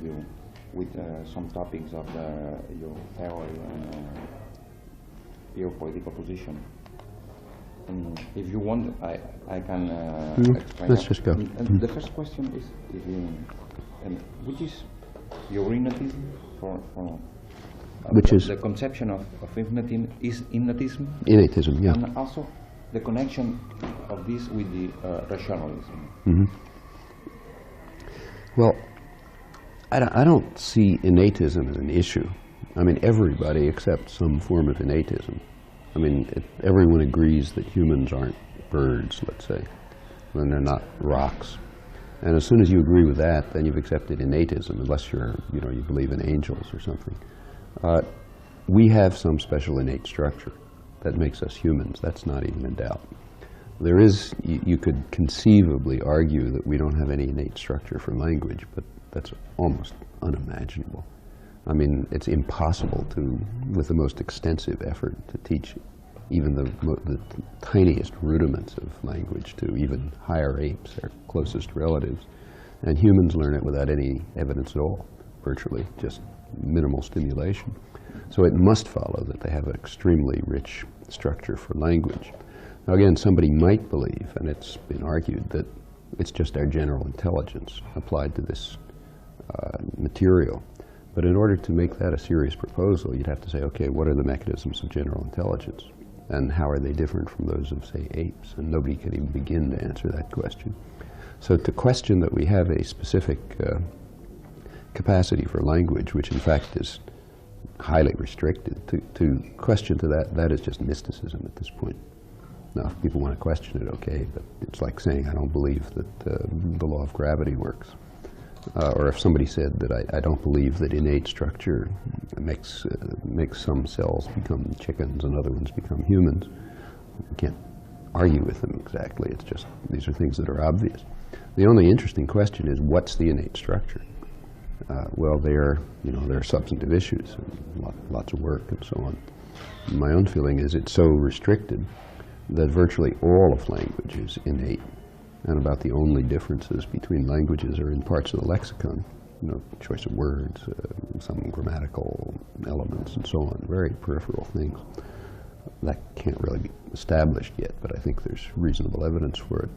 you with some topics of your theory and your political position. If you want, I can explain. Let's just go. And the first question is, which is your innatism which is the conception of innatism is innatism? Innatism, yeah. And also the connection of this with the rationalism. Mm-hmm. Well, I don't see innatism as an issue. I mean, everybody accepts some form of innatism. I mean, everyone agrees that humans aren't birds, let's say, when they're not rocks. And as soon as you agree with that, then you've accepted innatism, unless you believe in angels or something. We have some special innate structure that makes us humans. That's not even in doubt. There is, you could conceivably argue that we don't have any innate structure for language, but that's almost unimaginable. I mean, it's impossible to, with the most extensive effort, to teach even the tiniest rudiments of language to even higher apes, our closest relatives. And humans learn it without any evidence at all, virtually, just minimal stimulation. So it must follow that they have an extremely rich structure for language. Now again, somebody might believe, and it's been argued, that it's just our general intelligence applied to this material. But in order to make that a serious proposal, you'd have to say, okay, what are the mechanisms of general intelligence? And how are they different from those of, say, apes? And nobody can even begin to answer that question. So to question that we have a specific capacity for language, which in fact is highly restricted, to question to that is just mysticism at this point. Now, if people want to question it, okay, but it's like saying I don't believe that the law of gravity works. Or if somebody said that I don't believe that innate structure makes some cells become chickens and other ones become humans, you can't argue with them exactly. It's just, these are things that are obvious. The only interesting question is, what's the innate structure? Well, there are substantive issues, and lots of work and so on. My own feeling is it's so restricted that virtually all of language is innate. And about the only differences between languages are in parts of the lexicon, choice of words, some grammatical elements and so on, very peripheral things. That can't really be established yet, but I think there's reasonable evidence for it.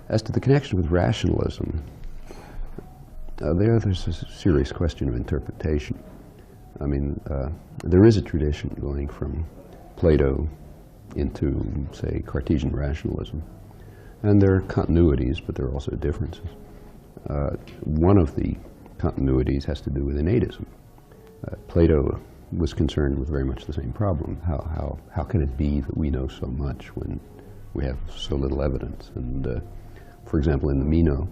As to the connection with rationalism, there's a serious question of interpretation. I mean, there is a tradition going from Plato into, say, Cartesian rationalism. And there are continuities, but there are also differences. One of the continuities has to do with innatism. Plato was concerned with very much the same problem. How can it be that we know so much when we have so little evidence? And for example, in the Meno,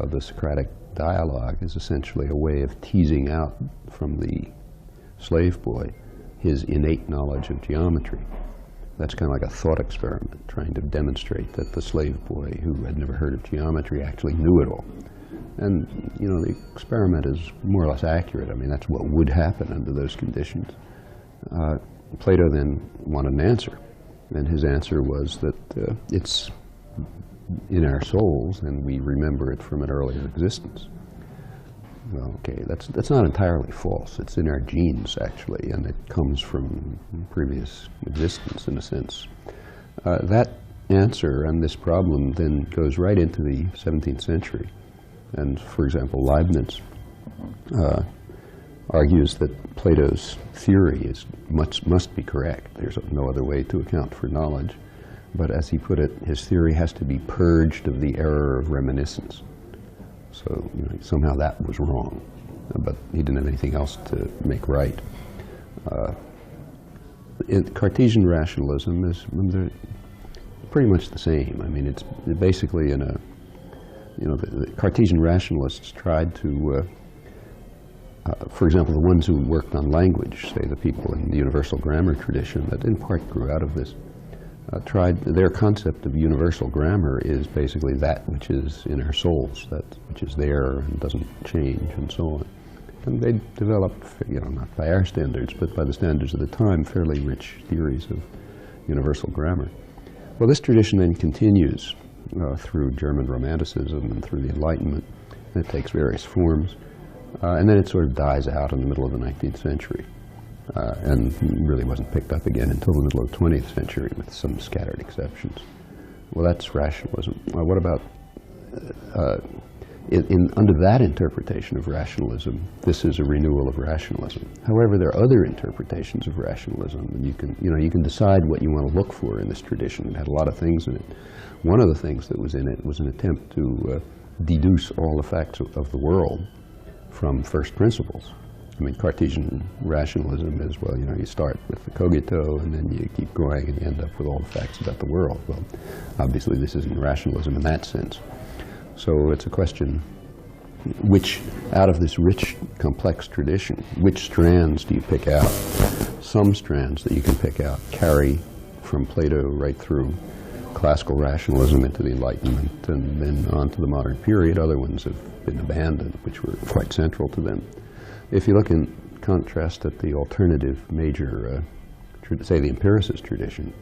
the Socratic dialogue is essentially a way of teasing out from the slave boy his innate knowledge of geometry. That's kind of like a thought experiment, trying to demonstrate that the slave boy who had never heard of geometry actually knew it all. And, the experiment is more or less accurate. I mean, that's what would happen under those conditions. Plato then wanted an answer, and his answer was that it's in our souls, and we remember it from an earlier existence. Well, okay, that's not entirely false. It's in our genes, actually, and it comes from previous existence, in a sense. That answer and this problem then goes right into the 17th century. And, for example, Leibniz argues that Plato's theory must be correct. There's no other way to account for knowledge. But as he put it, his theory has to be purged of the error of reminiscence. So somehow that was wrong, but he didn't have anything else to make right. Cartesian rationalism is pretty much the same. I mean, it's basically the Cartesian rationalists tried to, for example, the ones who worked on language, say the people in the universal grammar tradition that in part grew out of this, their concept of universal grammar is basically that which is in our souls, that which is there and doesn't change and so on. And they developed, not by our standards, but by the standards of the time, fairly rich theories of universal grammar. Well, this tradition then continues through German Romanticism and through the Enlightenment, It takes various forms. And then it sort of dies out in the middle of the 19th century. And really wasn't picked up again until the middle of the 20th century, with some scattered exceptions. Well, that's rationalism. What about, under that interpretation of rationalism, this is a renewal of rationalism. However, there are other interpretations of rationalism, and you can decide what you want to look for in this tradition. It had a lot of things in it. One of the things that was in it was an attempt to deduce all the facts of the world from first principles. I mean, Cartesian rationalism is, well, you start with the cogito, and then you keep going, and you end up with all the facts about the world. Well, obviously, this isn't rationalism in that sense. So it's a question, which, out of this rich, complex tradition, which strands do you pick out? Some strands that you can pick out carry from Plato right through classical rationalism into the Enlightenment, and then on to the modern period. Other ones have been abandoned, which were quite central to them. If you look in contrast at the alternative major, say the empiricist tradition,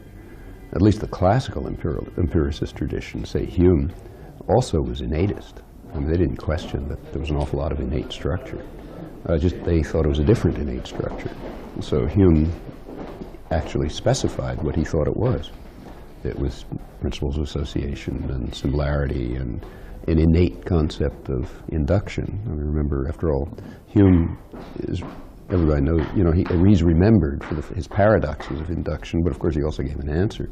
at least the classical empiricist tradition, say Hume, also was innatist. I mean, they didn't question that there was an awful lot of innate structure. Just they thought it was a different innate structure. So Hume actually specified what he thought it was. It was principles of association and similarity and an innate concept of induction. I mean, remember, after all, Hume is, everybody knows, he's remembered for his paradoxes of induction, but of course he also gave an answer.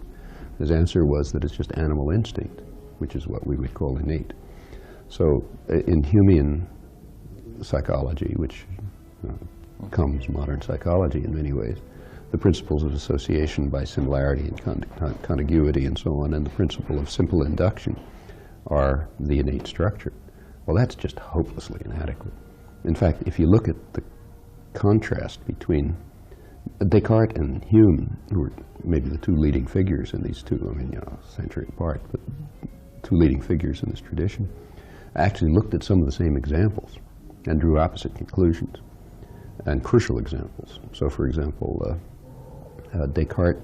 His answer was that it's just animal instinct, which is what we would call innate. So in Humean psychology, which becomes modern psychology in many ways, the principles of association by similarity and contiguity and so on, and the principle of simple induction are the innate structure. Well, that's just hopelessly inadequate. In fact, if you look at the contrast between Descartes and Hume, who were maybe the two leading figures in these two, I mean, a century apart, but two leading figures in this tradition, actually looked at some of the same examples and drew opposite conclusions, and crucial examples. So, for example, Descartes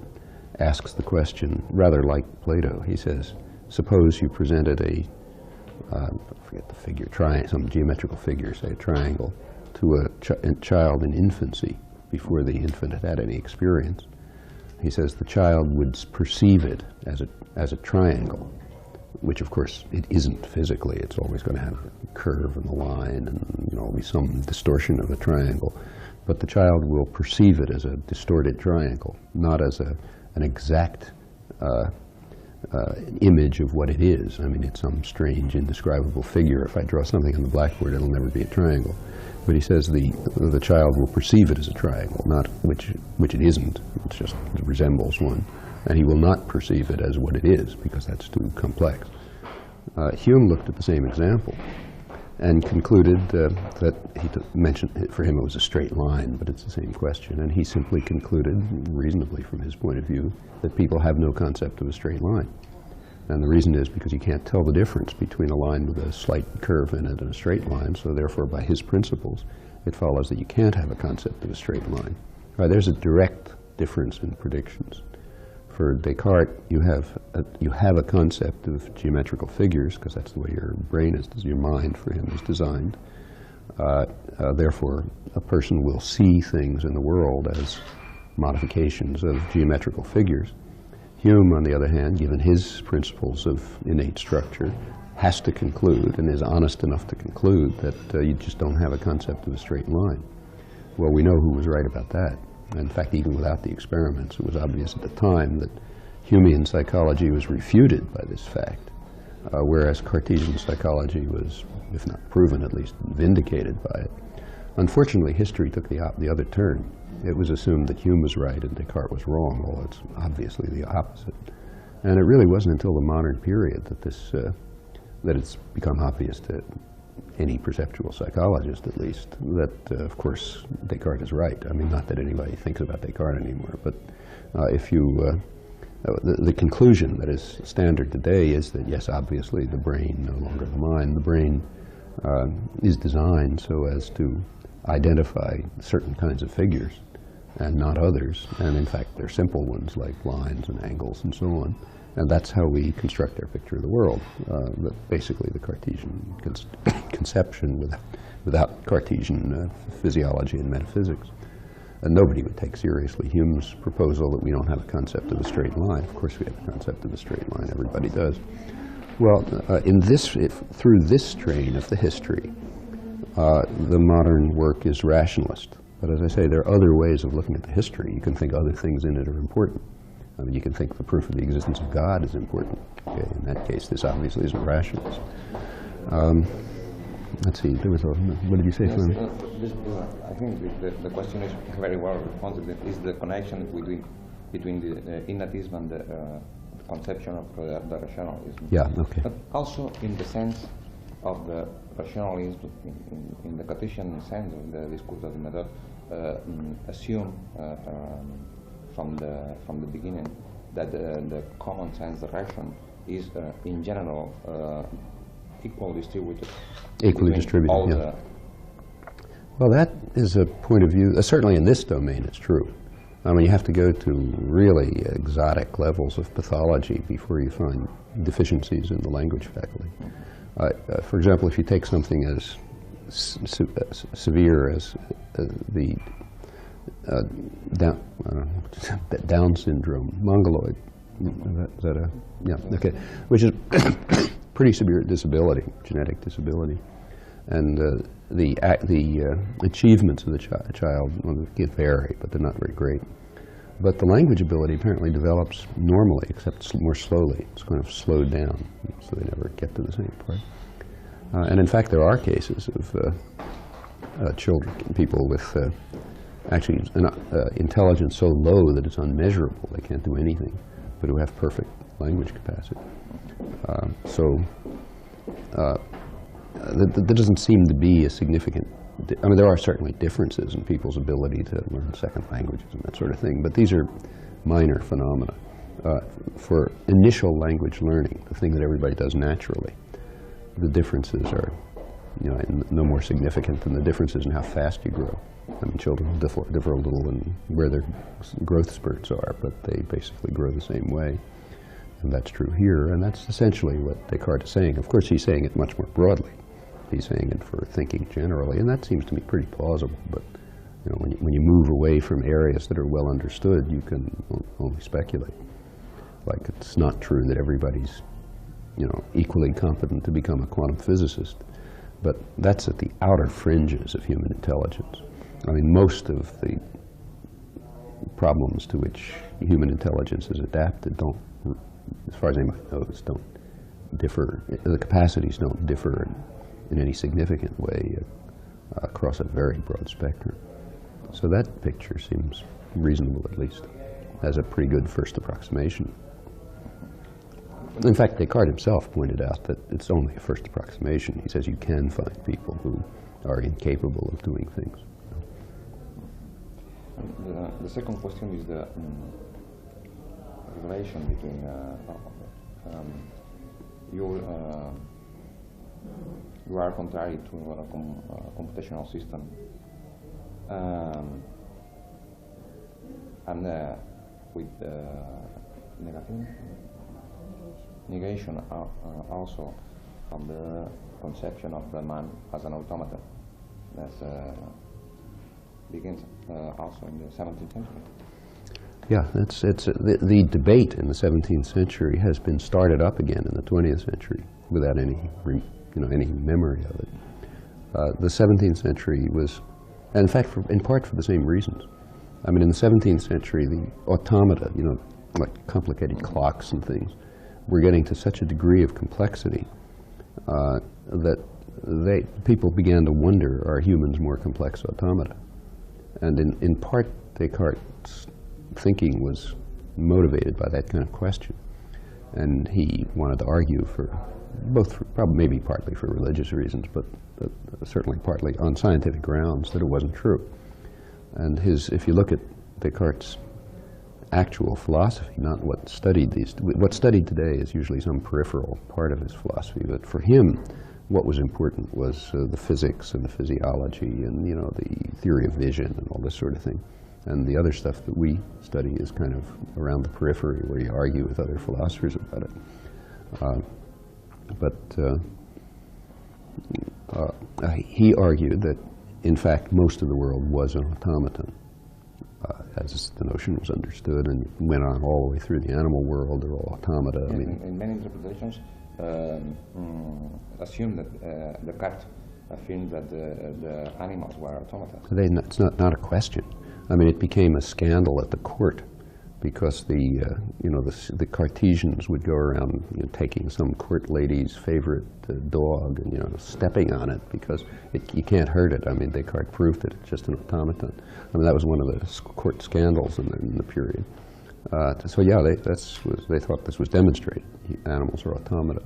asks the question, rather like Plato. He says, suppose you presented I forget the figure, some geometrical figure, say a triangle, to a child in infancy, before the infant had any experience. He says the child would perceive it as a triangle, which of course it isn't physically. It's always going to have a curve and a line, and always some distortion of a triangle. But the child will perceive it as a distorted triangle, not as an exact image of what it is. I mean, it's some strange, indescribable figure. If I draw something on the blackboard, it'll never be a triangle. But he says the child will perceive it as a triangle, not which it isn't. It just resembles one. And he will not perceive it as what it is, because that's too complex. Hume looked at the same example and concluded that he mentioned, for him it was a straight line, but it's the same question. And he simply concluded, reasonably from his point of view, that people have no concept of a straight line. And the reason is because you can't tell the difference between a line with a slight curve in it and a straight line, so therefore by his principles, it follows that you can't have a concept of a straight line. There's a direct difference in predictions. For Descartes, you have a concept of geometrical figures, because that's the way your brain is, your mind for him is designed. Therefore, a person will see things in the world as modifications of geometrical figures. Hume, on the other hand, given his principles of innate structure, has to conclude, and is honest enough to conclude, that you just don't have a concept of a straight line. Well, we know who was right about that. In fact, even without the experiments, it was obvious at the time that Humean psychology was refuted by this fact, whereas Cartesian psychology was, if not proven, at least vindicated by it. Unfortunately, history took the other turn. It was assumed that Hume was right and Descartes was wrong. Well, it's obviously the opposite. And it really wasn't until the modern period that that it's become obvious to any perceptual psychologist, at least, that, of course, Descartes is right. I mean, not that anybody thinks about Descartes anymore, but if you, the conclusion that is standard today is that, yes, obviously, the brain, no longer the mind, the brain is designed so as to identify certain kinds of figures and not others. And in fact, they're simple ones like lines and angles and so on. And that's how we construct our picture of the world, basically the Cartesian conception without Cartesian physiology and metaphysics. And nobody would take seriously Hume's proposal that we don't have a concept of a straight line. Of course we have a concept of a straight line, everybody does. Well, through this strain of the history, the modern work is rationalist. But as I say, there are other ways of looking at the history. You can think other things in it are important. I mean, you can think the proof of the existence of God is important. Okay, in that case, this obviously isn't rationalist. Let's see, there was a, what did you say, Simon? I think the question is very well responded. Is the connection between the innatism and the conception of the rationalism? Yeah, okay. But also in the sense of the rationalism, in the Cartesian sense of the discourse of the method, assume from the beginning that the common sense, the ration, is in general equally distributed. Equally distributed, yeah. Well, that is a point of view, certainly in this domain it's true. I mean, you have to go to really exotic levels of pathology before you find deficiencies in the language faculty. For example, if you take something as severe as the Down syndrome, mongoloid, is that a, yeah, okay, which is pretty severe disability, genetic disability. And the achievements of the child can vary, but they're not very great. But the language ability apparently develops normally, except more slowly. It's kind of slowed down, so they never get to the same part. And in fact, there are cases of children, people with actually intelligence so low that it's unmeasurable, they can't do anything, but who have perfect language capacity. There doesn't seem to be a significant, I mean, there are certainly differences in people's ability to learn second languages and that sort of thing, but these are minor phenomena. For initial language learning, the thing that everybody does naturally, the differences are, no more significant than the differences in how fast you grow. I mean, children differ a little in where their growth spurts are, but they basically grow the same way. And that's true here, and that's essentially what Descartes is saying. Of course, he's saying it much more broadly. He's saying it for thinking generally, and that seems to me pretty plausible. But when you move away from areas that are well understood, you can only speculate. Like, it's not true that everybody's equally competent to become a quantum physicist, but that's at the outer fringes of human intelligence. I mean, most of the problems to which human intelligence is adapted don't, as far as anybody knows, don't differ. The capacities don't differ in any significant way across a very broad spectrum. So that picture seems reasonable, at least, as a pretty good first approximation. In fact, Descartes himself pointed out that it's only a first approximation. He says you can find people who are incapable of doing things. The second question is the relation between you are contrary to a computational system, and with negation also from the conception of the man as an automaton that begins also in the 17th century. Yeah, the debate in the 17th century has been started up again in the 20th century without any memory of it. The 17th century was, and in fact, in part for the same reasons. I mean, in the 17th century, the automata, like complicated clocks and things, were getting to such a degree of complexity that people began to wonder, are humans more complex automata? And in part, Descartes' thinking was motivated by that kind of question. And he wanted to argue for both, probably maybe partly for religious reasons, but certainly partly on scientific grounds, that it wasn't true. And if you look at Descartes' actual philosophy, not what's studied today is usually some peripheral part of his philosophy, but for him, what was important was the physics and the physiology and the theory of vision and all this sort of thing. And the other stuff that we study is kind of around the periphery, where you argue with other philosophers about it. He argued that, in fact, most of the world was an automaton, as the notion was understood, and went on all the way through the animal world. They're all automata. I mean, in many interpretations, assume that Descartes affirmed that the animals were automata. It's not a question. I mean, it became a scandal at the court because the Cartesians would go around taking some court lady's favorite dog and stepping on it because you can't hurt it. I mean, Descartes proved that it's just an automaton. I mean, that was one of the court scandals in the period. So yeah, they thought this was demonstrated. Animals are automata.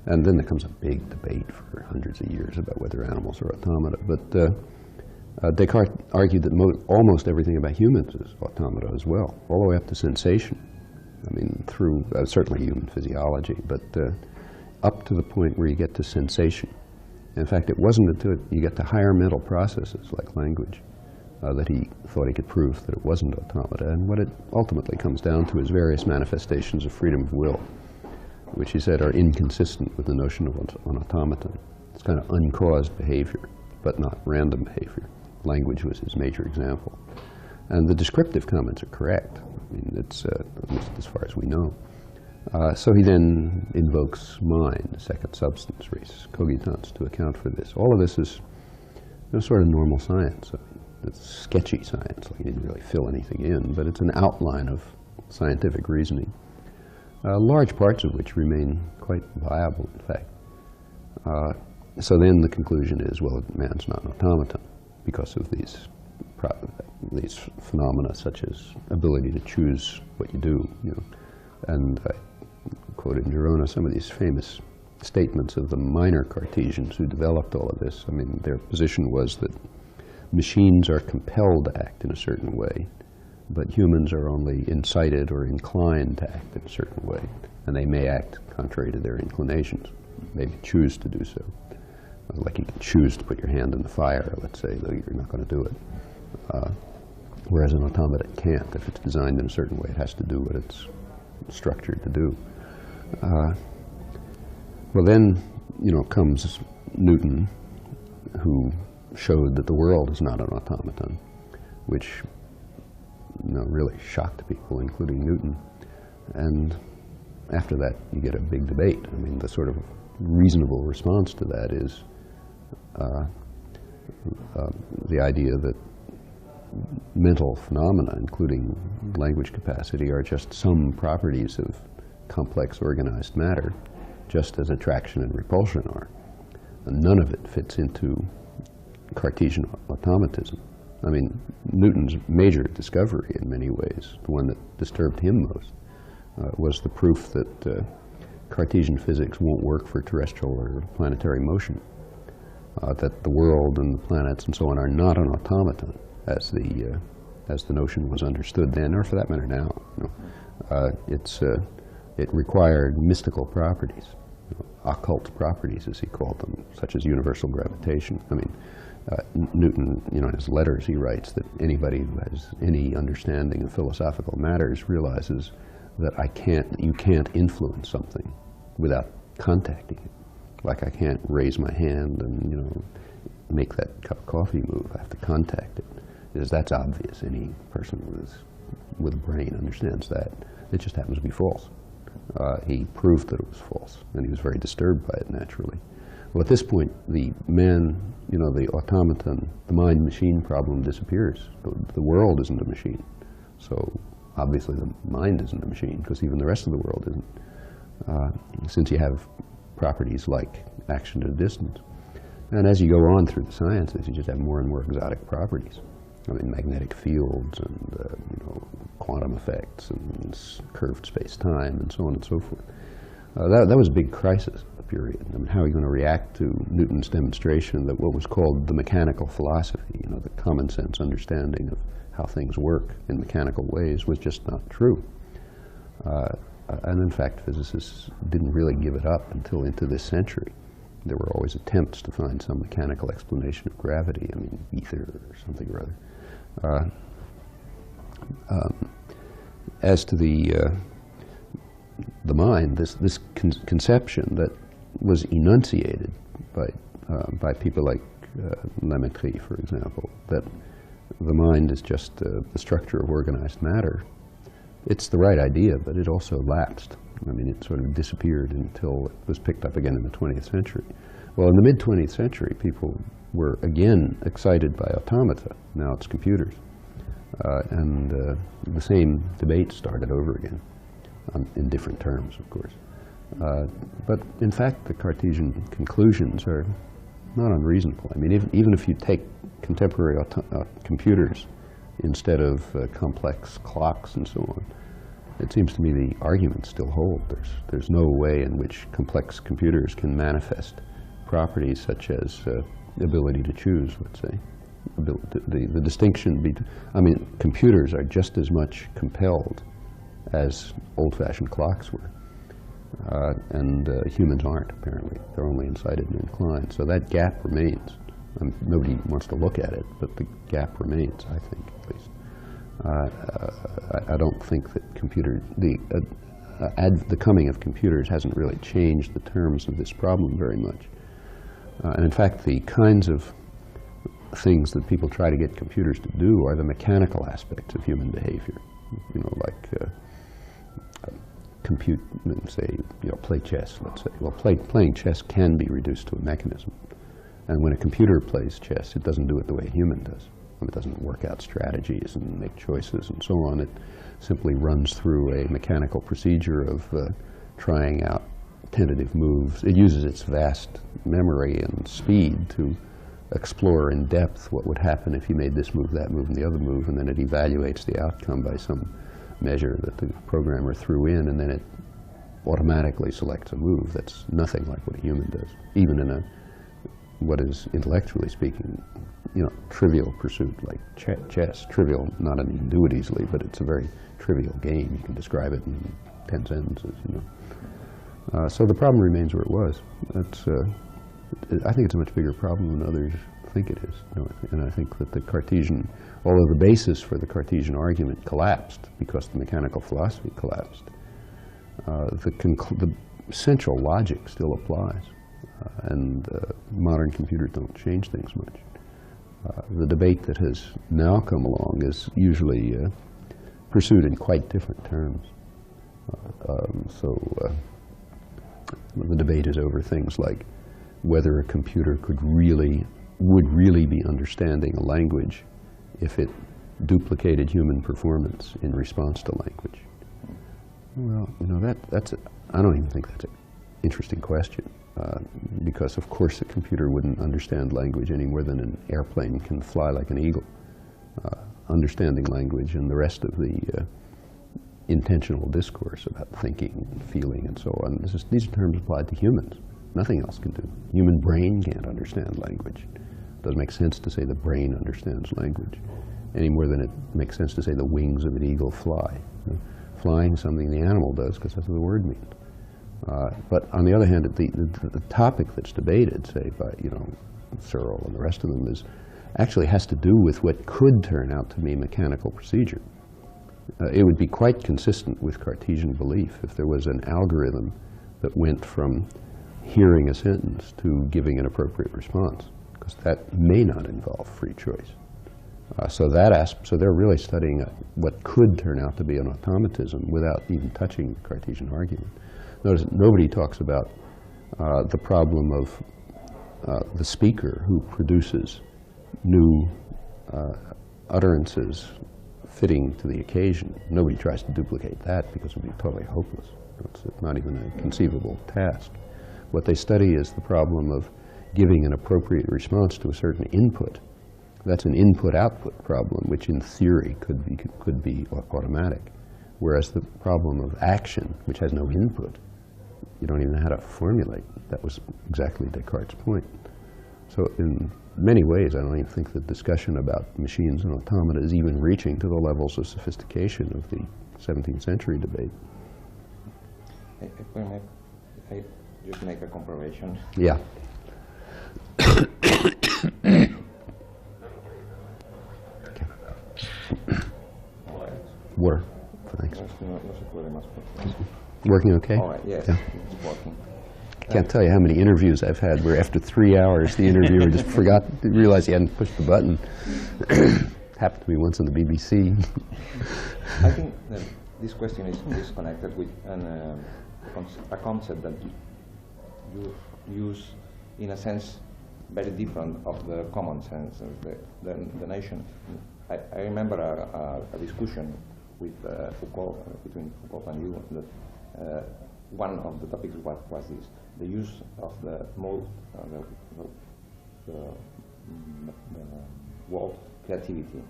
And then there comes a big debate for hundreds of years about whether animals are automata. But Descartes argued that almost everything about humans is automata as well, all the way up to sensation. I mean, through certainly human physiology, but up to the point where you get to sensation. In fact, it wasn't until you get to higher mental processes like language that he thought he could prove that it wasn't automata. And what it ultimately comes down to is various manifestations of freedom of will, which he said are inconsistent with the notion of an automaton. It's kind of uncaused behavior, but not random behavior. Language was his major example. And the descriptive comments are correct. I mean, it's, at least as far as we know. So he then invokes mind, the second substance, res cogitans, to account for this. All of this is sort of normal science. I mean, it's sketchy science, like he didn't really fill anything in, but it's an outline of scientific reasoning. Large parts of which remain quite viable, in fact. So then the conclusion is, well, man's not an automaton because of these phenomena, such as ability to choose what you do. And I quoted in Girona some of these famous statements of the minor Cartesians who developed all of this. I mean, their position was that machines are compelled to act in a certain way, but humans are only incited or inclined to act in a certain way, and they may act contrary to their inclinations. They may choose to do so. Like you can choose to put your hand in the fire, let's say, though you're not going to do it. Whereas an automaton can't. If it's designed in a certain way, it has to do what it's structured to do. Well, then, comes Newton, who showed that the world is not an automaton, which really shocked people, including Newton. And after that, you get a big debate. I mean, the sort of reasonable response to that is the idea that mental phenomena, including language capacity, are just some properties of complex organized matter, just as attraction and repulsion are. And none of it fits into Cartesian automatism. I mean, Newton's major discovery in many ways, the one that disturbed him most, was the proof that Cartesian physics won't work for terrestrial or planetary motion, that the world and the planets and so on are not an automaton as the notion was understood then, or for that matter now. It required mystical properties, occult properties as he called them, such as universal gravitation. I mean, Newton, in his letters he writes that anybody who has any understanding of philosophical matters realizes that you can't influence something without contacting it. Like I can't raise my hand and, make that cup of coffee move. I have to contact it. Because that's obvious. Any person with a brain understands that. It just happens to be false. He proved that it was false, and he was very disturbed by it, naturally. Well, at this point, the man, the automaton, the mind-machine problem disappears. The world isn't a machine. So obviously the mind isn't a machine, because even the rest of the world isn't, since you have properties like action at a distance. And as you go on through the sciences, you just have more and more exotic properties. I mean, magnetic fields and quantum effects and curved space-time and so on and so forth. That was a big crisis of the period. I mean, how are you going to react to Newton's demonstration that what was called the mechanical philosophy, the common sense understanding of how things work in mechanical ways, was just not true. And in fact, physicists didn't really give it up until into this century. There were always attempts to find some mechanical explanation of gravity, I mean, ether or something or other. As to the mind, this conception that was enunciated by people like Lametrie, for example, that the mind is just the structure of organized matter. It's the right idea, but it also lapsed. I mean, it sort of disappeared until it was picked up again in the 20th century. Well, in the mid-20th century, people were again excited by automata. Now it's computers. And the same debate started over again, in different terms, of course. But in fact, the Cartesian conclusions are not unreasonable. I mean, even if you take contemporary computers instead of complex clocks and so on, it seems to me the arguments still hold. There's no way in which complex computers can manifest properties such as the ability to choose, let's say. The distinction between, I mean, computers are just as much compelled as old-fashioned clocks were. And humans aren't, apparently. They're only incited and inclined. So that gap remains. Nobody wants to look at it, but the gap remains, I think, at least. I don't think that the coming of computers hasn't really changed the terms of this problem very much. And in fact, the kinds of things that people try to get computers to do are the mechanical aspects of human behavior. You know, like compute, say, you know, play chess, let's say. Well, playing chess can be reduced to a mechanism. And when a computer plays chess, it doesn't do it the way a human does. It doesn't work out strategies and make choices and so on. It simply runs through a mechanical procedure of trying out tentative moves. It uses its vast memory and speed to explore in depth what would happen if you made this move, that move, and the other move, and then it evaluates the outcome by some measure that the programmer threw in, and then it automatically selects a move. That's nothing like what a human does, even in what is, intellectually speaking, you know, trivial pursuit like chess. Trivial, not that you can do it easily, but it's a very trivial game. You can describe it in 10 sentences, you know. So the problem remains where it was. I think it's a much bigger problem than others think it is. You know, and I think that the Cartesian, although the basis for the Cartesian argument collapsed because the mechanical philosophy collapsed, the essential logic still applies. And modern computers don't change things much. The debate that has now come along is usually pursued in quite different terms. The debate is over things like whether a computer would really be understanding a language if it duplicated human performance in response to language. Well, you know, I don't even think that's an interesting question. Because of course a computer wouldn't understand language any more than an airplane can fly like an eagle. Understanding language and the rest of the intentional discourse about thinking and feeling and so on, these are terms applied to humans. Nothing else can do. Human brain can't understand language. It doesn't make sense to say the brain understands language any more than it makes sense to say the wings of an eagle fly. You know, flying is something the animal does because that's what the word means. But on the other hand, the topic that's debated, say by, you know, Searle and the rest of them, actually has to do with what could turn out to be mechanical procedure. It would be quite consistent with Cartesian belief if there was an algorithm that went from hearing a sentence to giving an appropriate response, because that may not involve free choice. So they're really studying what could turn out to be an automatism without even touching the Cartesian argument. Notice nobody talks about the problem of the speaker who produces new utterances fitting to the occasion. Nobody tries to duplicate that because it would be totally hopeless. It's not even a conceivable task. What they study is the problem of giving an appropriate response to a certain input. That's an input-output problem, which in theory could be automatic. Whereas the problem of action, which has no input, you don't even know how to formulate. That was exactly Descartes' point. So in many ways, I don't even think the discussion about machines and automata is even reaching to the levels of sophistication of the 17th century debate. If I just make a comparison. Yeah. very much. Working okay? All right, yes, Yeah. it's working. Can't tell you how many interviews I've had where after 3 hours the interviewer just forgot to realize he hadn't pushed the button. Happened to me once on the BBC. I think that this question is connected with a concept that you use, in a sense, very different of the common sense of the nation. I remember a discussion with Foucault, between Foucault and you, that one of the topics was this: the use of the mode, the word creativity.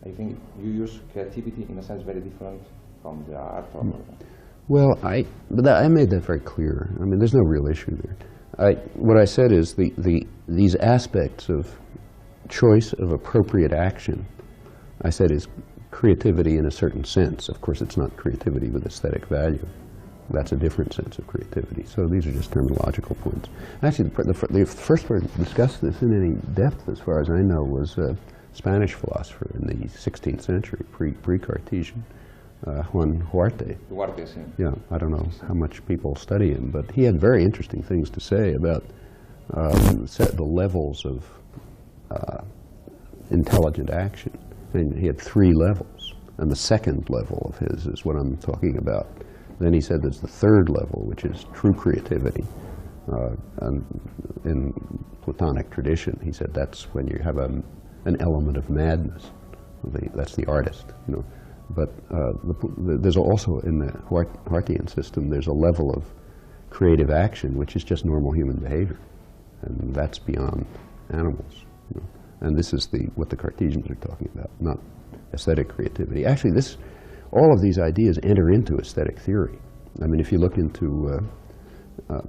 I think you use creativity in a sense very different from the art. Well, I made that very clear. I mean, there's no real issue there. What I said is these aspects of choice of appropriate action, I said, is creativity in a certain sense. Of course, it's not creativity with aesthetic value. That's a different sense of creativity. So these are just terminological points. Actually, the first person to discuss this in any depth, as far as I know, was a Spanish philosopher in the 16th century, pre-Cartesian, Juan Huarte. Yeah, I don't know how much people study him, but he had very interesting things to say about the levels of intelligent action. And he had 3 levels, and the second level of his is what I'm talking about. Then he said there's the third level, which is true creativity. And in Platonic tradition, he said that's when you have an element of madness. That's the artist, you know. But there's also, in the Huartian system, there's a level of creative action which is just normal human behavior, and that's beyond animals. You know. And this is what the Cartesians are talking about, not aesthetic creativity. Actually, all of these ideas enter into aesthetic theory. I mean, if you look into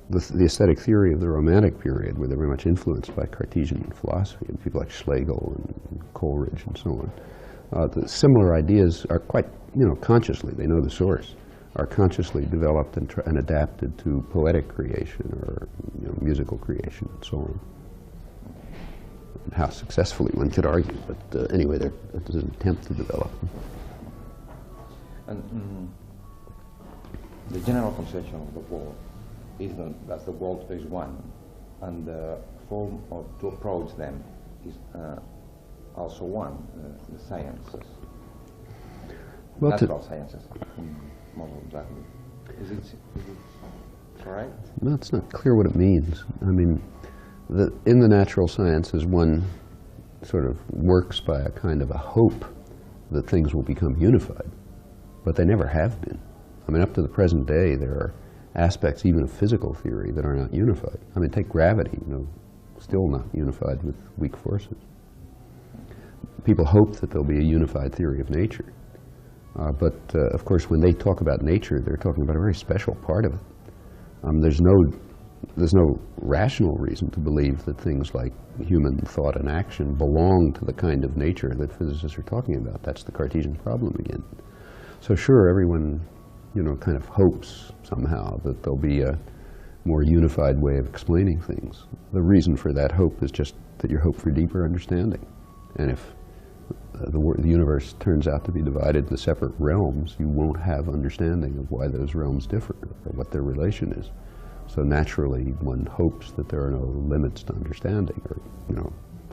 the aesthetic theory of the Romantic period, where they're very much influenced by Cartesian philosophy, and people like Schlegel and Coleridge and so on, the similar ideas are quite, consciously, they know the source, are consciously developed and adapted to poetic creation or musical creation and so on. And how successfully one could argue, but anyway, there's an attempt to develop them. And the general conception of the world is that the world is one, and the form to approach them is also one, the sciences, well, natural sciences, most exactly. Is it correct? No, it's not clear what it means. I mean, in the natural sciences, one sort of works by a kind of a hope that things will become unified, but they never have been. I mean, up to the present day, there are aspects even of physical theory that are not unified. I mean, take gravity, still not unified with weak forces. People hope that there'll be a unified theory of nature. But of course, when they talk about nature, they're talking about a very special part of it. There's no rational reason to believe that things like human thought and action belong to the kind of nature that physicists are talking about. That's the Cartesian problem again. So sure, everyone, kind of hopes somehow that there'll be a more unified way of explaining things. The reason for that hope is just that you hope for deeper understanding. And if the universe turns out to be divided into separate realms, you won't have understanding of why those realms differ or what their relation is. So naturally, one hopes that there are no limits to understanding, or,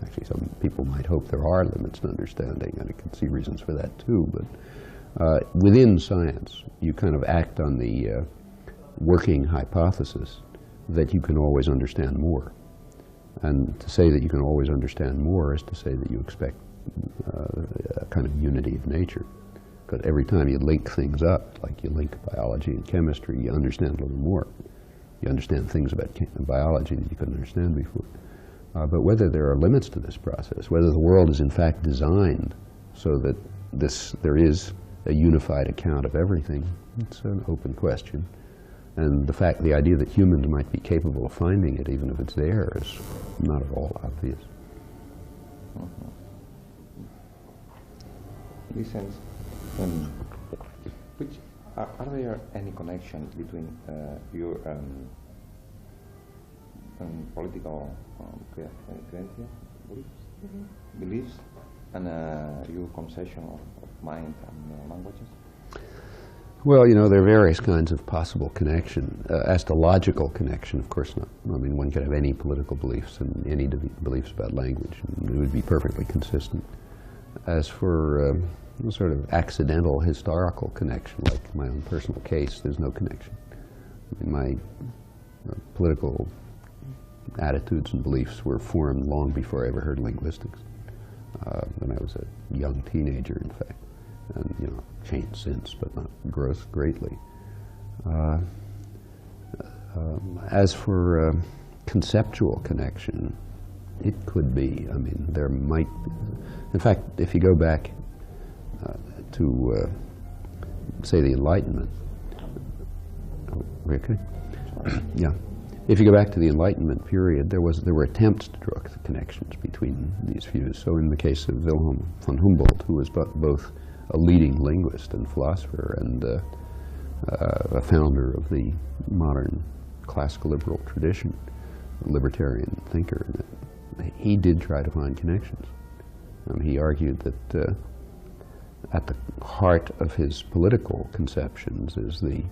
actually some people might hope there are limits to understanding, and I can see reasons for that too, but within science, you kind of act on the working hypothesis that you can always understand more. And to say that you can always understand more is to say that you expect a kind of unity of nature. Because every time you link things up, like you link biology and chemistry, you understand a little more. You understand things about biology that you couldn't understand before. But whether there are limits to this process, whether the world is in fact designed so that there is a unified account of everything, it's an open question. And the idea that humans might be capable of finding it, even if it's there, is not at all obvious. In this sense, are there any connection between your political beliefs and your conception of mind and languages? Well, you know, there are various kinds of possible connection. As to logical connection, of course not. I mean, one could have any political beliefs and any beliefs about language, and it would be perfectly consistent. As for sort of accidental historical connection, like my own personal case, there's no connection. I mean, my political attitudes and beliefs were formed long before I ever heard linguistics, when I was a young teenager, in fact. And, you know, changed since, but not growth greatly. As for conceptual connection, it could be. I mean, there might be. In fact, if you go back to, say, the Enlightenment, okay? Yeah. If you go back to the Enlightenment period, there were attempts to draw connections between these views. So in the case of Wilhelm von Humboldt, who was both a leading linguist and philosopher and a founder of the modern classical liberal tradition, a libertarian thinker, he did try to find connections. He argued that at the heart of his political conceptions is the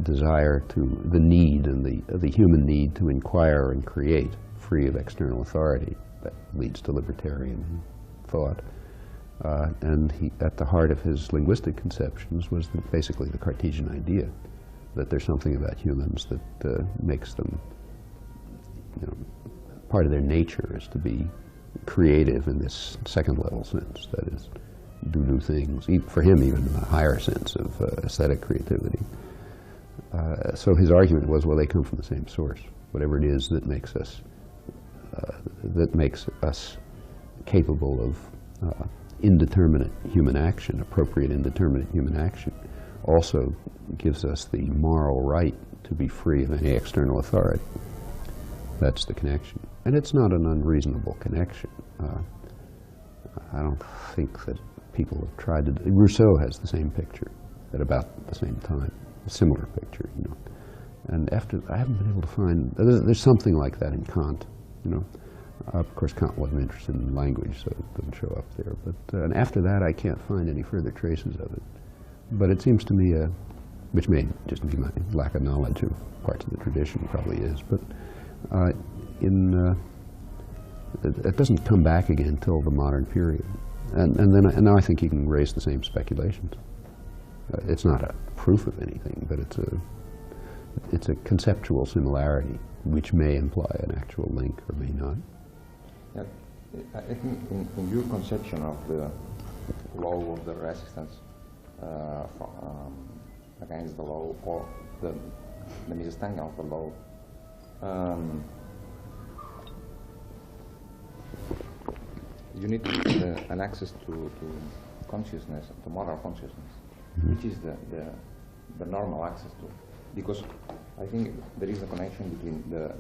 desire the need and the human need to inquire and create free of external authority. That leads to libertarian thought. And at the heart of his linguistic conceptions was basically the Cartesian idea that there's something about humans that makes them, you know, part of their nature is to be creative in this second level sense, that is, do new things, for him even in a higher sense of aesthetic creativity. So his argument was, well, they come from the same source. Whatever it is that makes us capable of indeterminate human action, appropriate indeterminate human action, also gives us the moral right to be free of any external authority. That's the connection. And it's not an unreasonable connection. I don't think that people have tried to... Rousseau has the same picture at about the same time, a similar picture, you know. And I haven't been able to find... There's something like that in Kant, you know. Of course, Kant wasn't interested in language, so it doesn't show up there. But and after that, I can't find any further traces of it. But it seems to me, which may just be my lack of knowledge of parts of the tradition, probably is, but it doesn't come back again until the modern period. And now I think you can raise the same speculations. It's not a proof of anything, but it's a conceptual similarity, which may imply an actual link or may not. Yeah, I think in your conception of the law of the resistance against the law, or the misunderstanding of the law, you need an access to consciousness, to moral consciousness, which is the normal access to. Because I think there is a connection between the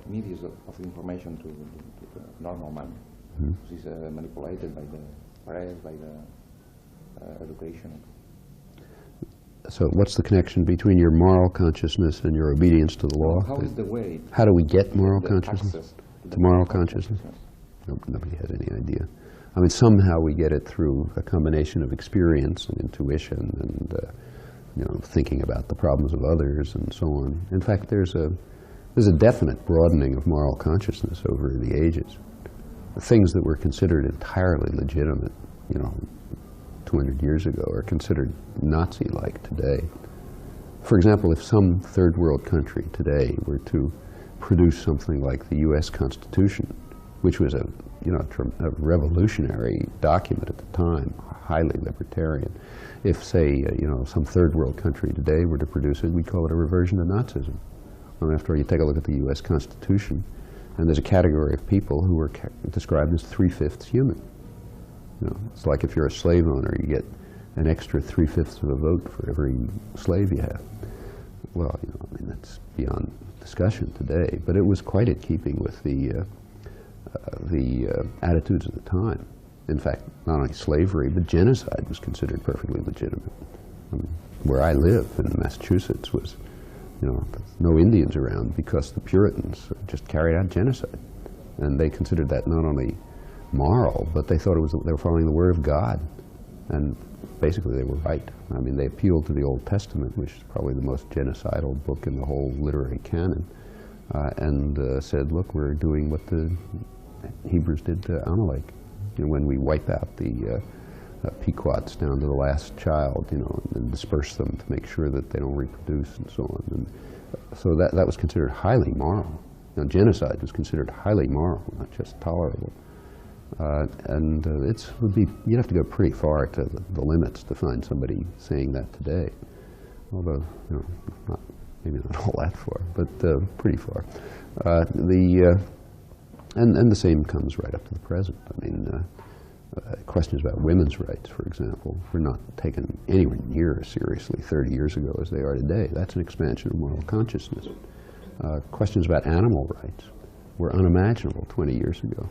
medias of information to the normal man, which is manipulated by the press, by the education. So what's the connection between your moral consciousness and your obedience to the law? How is the way? How do we get moral consciousness? To moral consciousness? Nobody has any idea. I mean, somehow we get it through a combination of experience and intuition and you know, thinking about the problems of others and so on. In fact, there's a definite broadening of moral consciousness over the ages. The things that were considered entirely legitimate, you know, 200 years ago are considered Nazi-like today. For example, if some third world country today were to produce something like the U.S. Constitution, which was a revolutionary document at the time, highly libertarian. If, say, you know, some third world country today were to produce it, we'd call it a reversion to Nazism. And after all, you take a look at the U.S. Constitution, and there's a category of people who are described as 3/5 human. You know, it's like if you're a slave owner, you get an extra 3/5 of a vote for every slave you have. Well, you know, I mean, that's beyond discussion today, but it was quite in keeping with the attitudes of the time. In fact, not only slavery, but genocide was considered perfectly legitimate. Where I live in Massachusetts was, you know, no Indians around because the Puritans just carried out genocide. And they considered that not only moral, but they thought they were following the word of God. And basically they were right. I mean, they appealed to the Old Testament, which is probably the most genocidal book in the whole literary canon, and said, look, we're doing what the Hebrews did to Amalek. You know, when we wipe out the Pequots down to the last child, you know, and disperse them to make sure that they don't reproduce and so on. And so that was considered highly moral. Now, genocide was considered highly moral, not just tolerable. You'd have to go pretty far to the limits to find somebody saying that today. Although, you know, maybe not all that far, but pretty far. And the same comes right up to the present. I mean, questions about women's rights, for example, were not taken anywhere near as seriously 30 years ago as they are today. That's an expansion of moral consciousness. Questions about animal rights were unimaginable 20 years ago,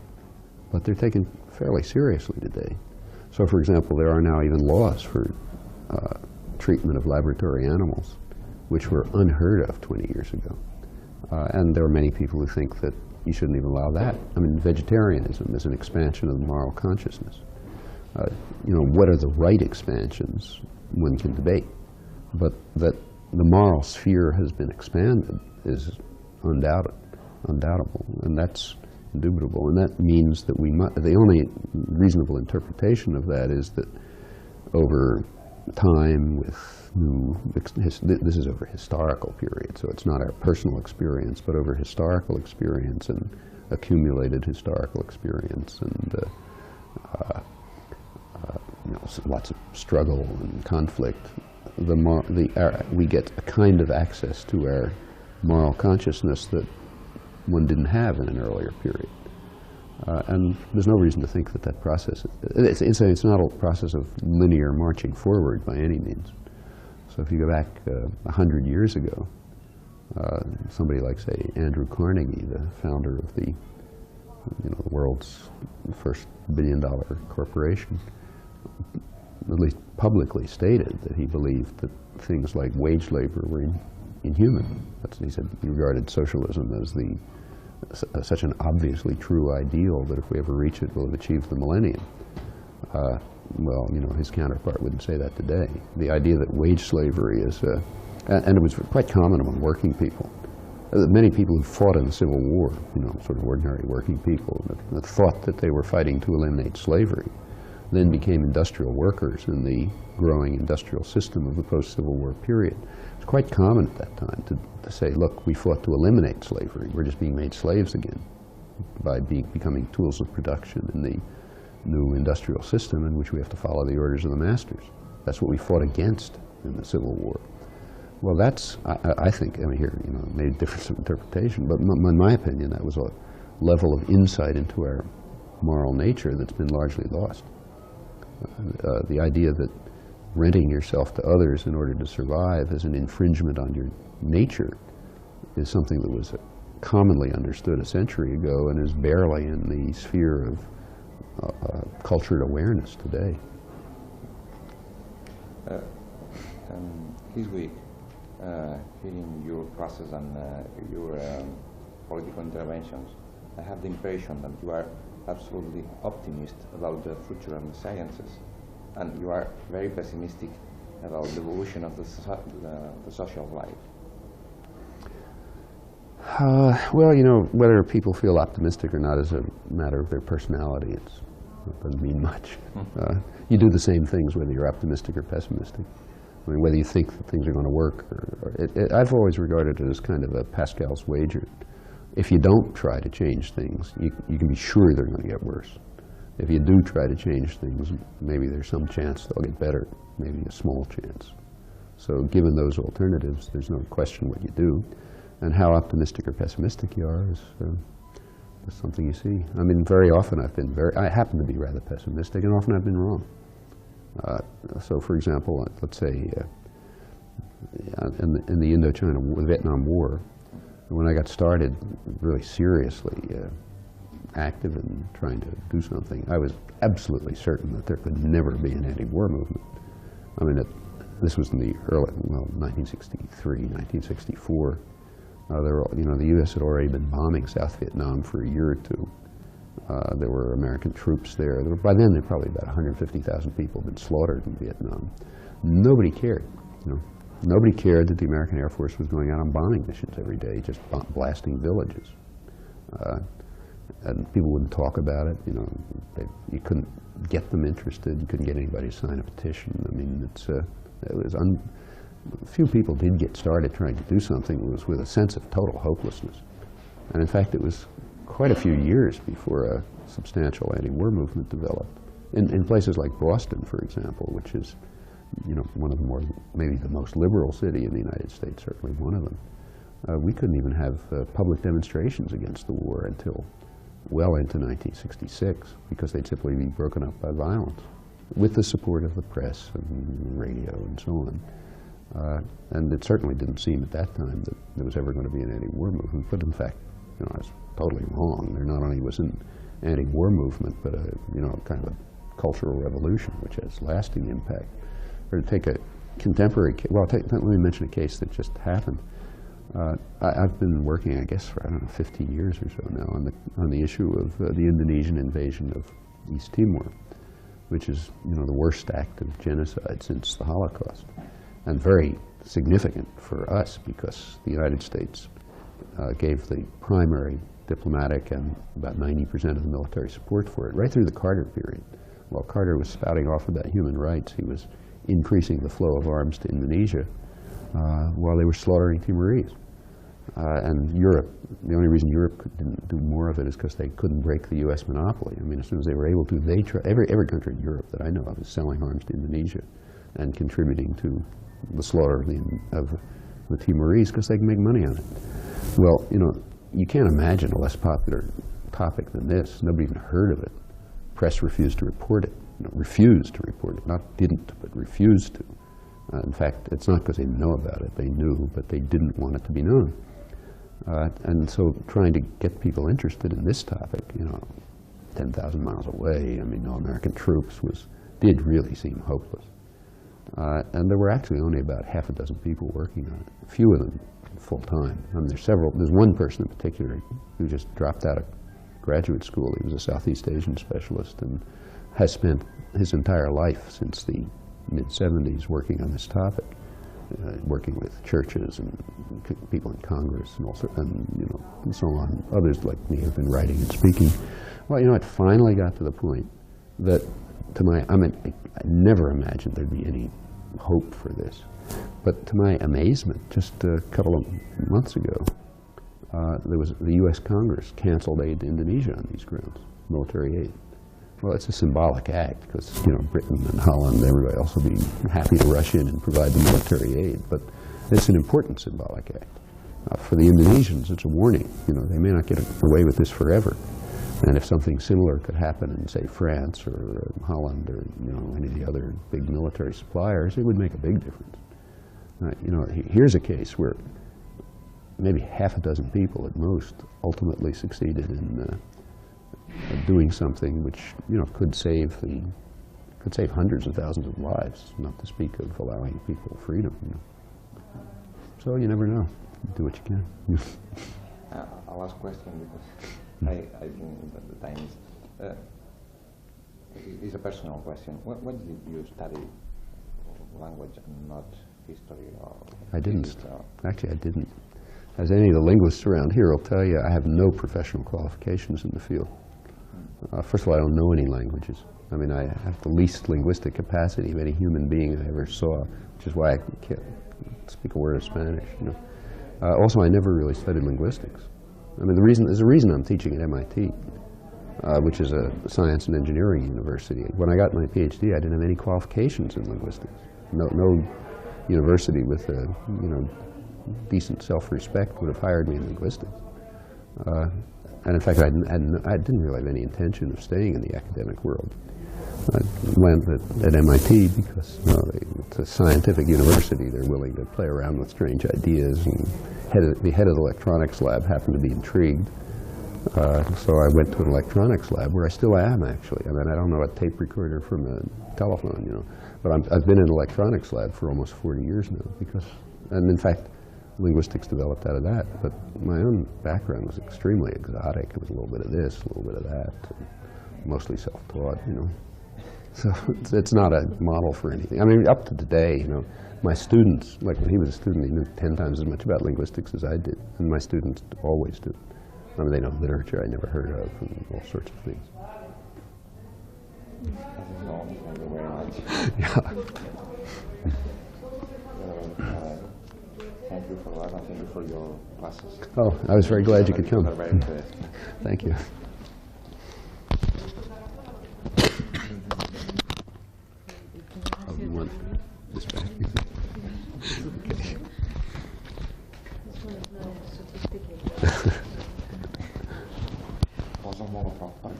but they're taken fairly seriously today. So, for example, there are now even laws for treatment of laboratory animals, which were unheard of 20 years ago. And there are many people who think that you shouldn't even allow that. I mean, vegetarianism is an expansion of the moral consciousness. You know, what are the right expansions? One can debate. But that the moral sphere has been expanded is undoubtable, and that's indubitable. And that means that the only reasonable interpretation of that is that over time with this is over historical period, so it's not our personal experience, but over historical experience and accumulated historical experience, and you know, lots of struggle and conflict. We get a kind of access to our moral consciousness that one didn't have in an earlier period. And there's no reason to think that that process, it's not a process of linear marching forward by any means. So if you go back 100 years ago, somebody like, say, Andrew Carnegie, the founder of the world's first billion-dollar corporation, at least publicly stated that he believed that things like wage labor were inhuman. He said he regarded socialism as such an obviously true ideal that if we ever reach it, we'll have achieved the millennium. Well, you know, his counterpart wouldn't say that today. The idea that wage slavery is, and it was quite common among working people. Many people who fought in the Civil War, you know, sort of ordinary working people, that thought that they were fighting to eliminate slavery, then became industrial workers in the growing industrial system of the post-Civil War period. It's quite common at that time to say, look, we fought to eliminate slavery. We're just being made slaves again by becoming tools of production in the new industrial system in which we have to follow the orders of the masters. That's what we fought against in the Civil War. Well, that's, I think, I mean, here, you know, maybe difference of interpretation, but in my opinion, that was a level of insight into our moral nature that's been largely lost. The idea that renting yourself to others in order to survive is an infringement on your nature is something that was commonly understood a century ago and is barely in the sphere of cultured awareness today. This week, hearing your process and your political interventions, I have the impression that you are absolutely optimistic about the future of the sciences, and you are very pessimistic about the evolution of the social life. Well, you know, whether people feel optimistic or not is a matter of their personality. It doesn't mean much. You do the same things whether you're optimistic or pessimistic. I mean, whether you think that things are going to work. I've always regarded it as kind of a Pascal's wager. If you don't try to change things, you can be sure they're going to get worse. If you do try to change things, maybe there's some chance they'll get better, maybe a small chance. So given those alternatives, there's no question what you do. And how optimistic or pessimistic you are is something you see. I mean, very often I happen to be rather pessimistic, and often I've been wrong. So for example, let's say in the Indochina, the Vietnam War, when I got started really seriously active in trying to do something, I was absolutely certain that there could never be an anti-war movement. I mean, this was in the early, 1963, 1964. The U.S. had already been bombing South Vietnam for a year or two. There were American troops there. By then, there were probably about 150,000 people had been slaughtered in Vietnam. Nobody cared. You know? Nobody cared that the American Air Force was going out on bombing missions every day, just blasting villages. And people wouldn't talk about it. You know, you couldn't get them interested. You couldn't get anybody to sign a petition. I mean, it was few people did get started trying to do something. It was with a sense of total hopelessness. And in fact, it was quite a few years before a substantial anti-war movement developed. In places like Boston, for example, which is, you know, one of the more, maybe the most liberal city in the United States, certainly one of them. We couldn't even have public demonstrations against the war until well into 1966, because they'd simply be broken up by violence, with the support of the press and radio and so on. And it certainly didn't seem at that time that there was ever going to be an anti-war movement, but in fact, you know, I was totally wrong. There not only was an anti-war movement, but you know, kind of a cultural revolution, which has lasting impact. Or to take a contemporary case, well, let me mention a case that just happened. I've been working, I guess, for, I don't know, 15 years or so now on the issue of the Indonesian invasion of East Timor, which is, you know, the worst act of genocide since the Holocaust, and very significant for us because the United States gave the primary diplomatic and about 90% of the military support for it right through the Carter period. While Carter was spouting off about human rights, he was increasing the flow of arms to Indonesia while they were slaughtering Timorese. And Europe, the only reason Europe didn't do more of it is because they couldn't break the U.S. monopoly. I mean, as soon as they were able to, every country in Europe that I know of is selling arms to Indonesia and contributing to the slaughter of the Timorese because they can make money on it. Well, you know, you can't imagine a less popular topic than this. Nobody even heard of it. Press refused to report it. No, refused to report it. Not didn't, but refused to. In fact, it's not because they didn't know about it. They knew, but they didn't want it to be known. And so trying to get people interested in this topic, you know, 10,000 miles away, I mean, no American troops, did really seem hopeless. And there were actually only about half a dozen people working on it, a few of them full-time. I mean, there's one person in particular who just dropped out of graduate school. He was a Southeast Asian specialist and has spent his entire life since the mid-70s working on this topic, working with churches and people in Congress and also, and you know, and so on. Others like me have been writing and speaking. Well, you know, it finally got to the point that, I mean, I never imagined there'd be any hope for this. But to my amazement, just a couple of months ago, the U.S. Congress canceled aid to Indonesia on these grounds, military aid. Well, it's a symbolic act because, you know, Britain and Holland, everybody else will be happy to rush in and provide the military aid. But it's an important symbolic act. For the Indonesians, it's a warning. You know, they may not get away with this forever. And if something similar could happen in, say, France or Holland or, you know, any of the other big military suppliers, it would make a big difference. You know, here's a case where maybe half a dozen people at most ultimately succeeded in doing something which, you know, could save hundreds of thousands of lives, not to speak of allowing people freedom. You know. So you never know. Do what you can. I'll ask a question because I think that the time is a personal question. What did you study? Language and not history? Or I didn't. Actually, I didn't. As any of the linguists around here will tell you, I have no professional qualifications in the field. First of all, I don't know any languages. I mean, I have the least linguistic capacity of any human being I ever saw, which is why I can't speak a word of Spanish. You know. Also, I never really studied linguistics. I mean, there's a reason I'm teaching at MIT, which is a science and engineering university. When I got my PhD, I didn't have any qualifications in linguistics. No university with a, you know, decent self-respect would have hired me in linguistics. And in fact, I didn't really have any intention of staying in the academic world. I went at MIT because, you know, it's a scientific university. They're willing to play around with strange ideas, and the head of the electronics lab happened to be intrigued. So I went to an electronics lab, where I still am, actually. I mean, I don't know a tape recorder from a telephone, you know. But I've been in an electronics lab for almost 40 years now, and in fact, linguistics developed out of that. But my own background was extremely exotic. It was a little bit of this, a little bit of that, mostly self-taught, you know. So it's not a model for anything. I mean, up to today, you know, my students, like when he was a student, he knew 10 times as much about linguistics as I did, and my students always do. I mean, they know literature I never heard of and all sorts of things. Thank you very much. Yeah. Thank you for that, and thank you for your classes. Oh, I was very glad you could come. They're very interesting. Thank you. Oh, you want this back? Okay. Posso un po' troppo?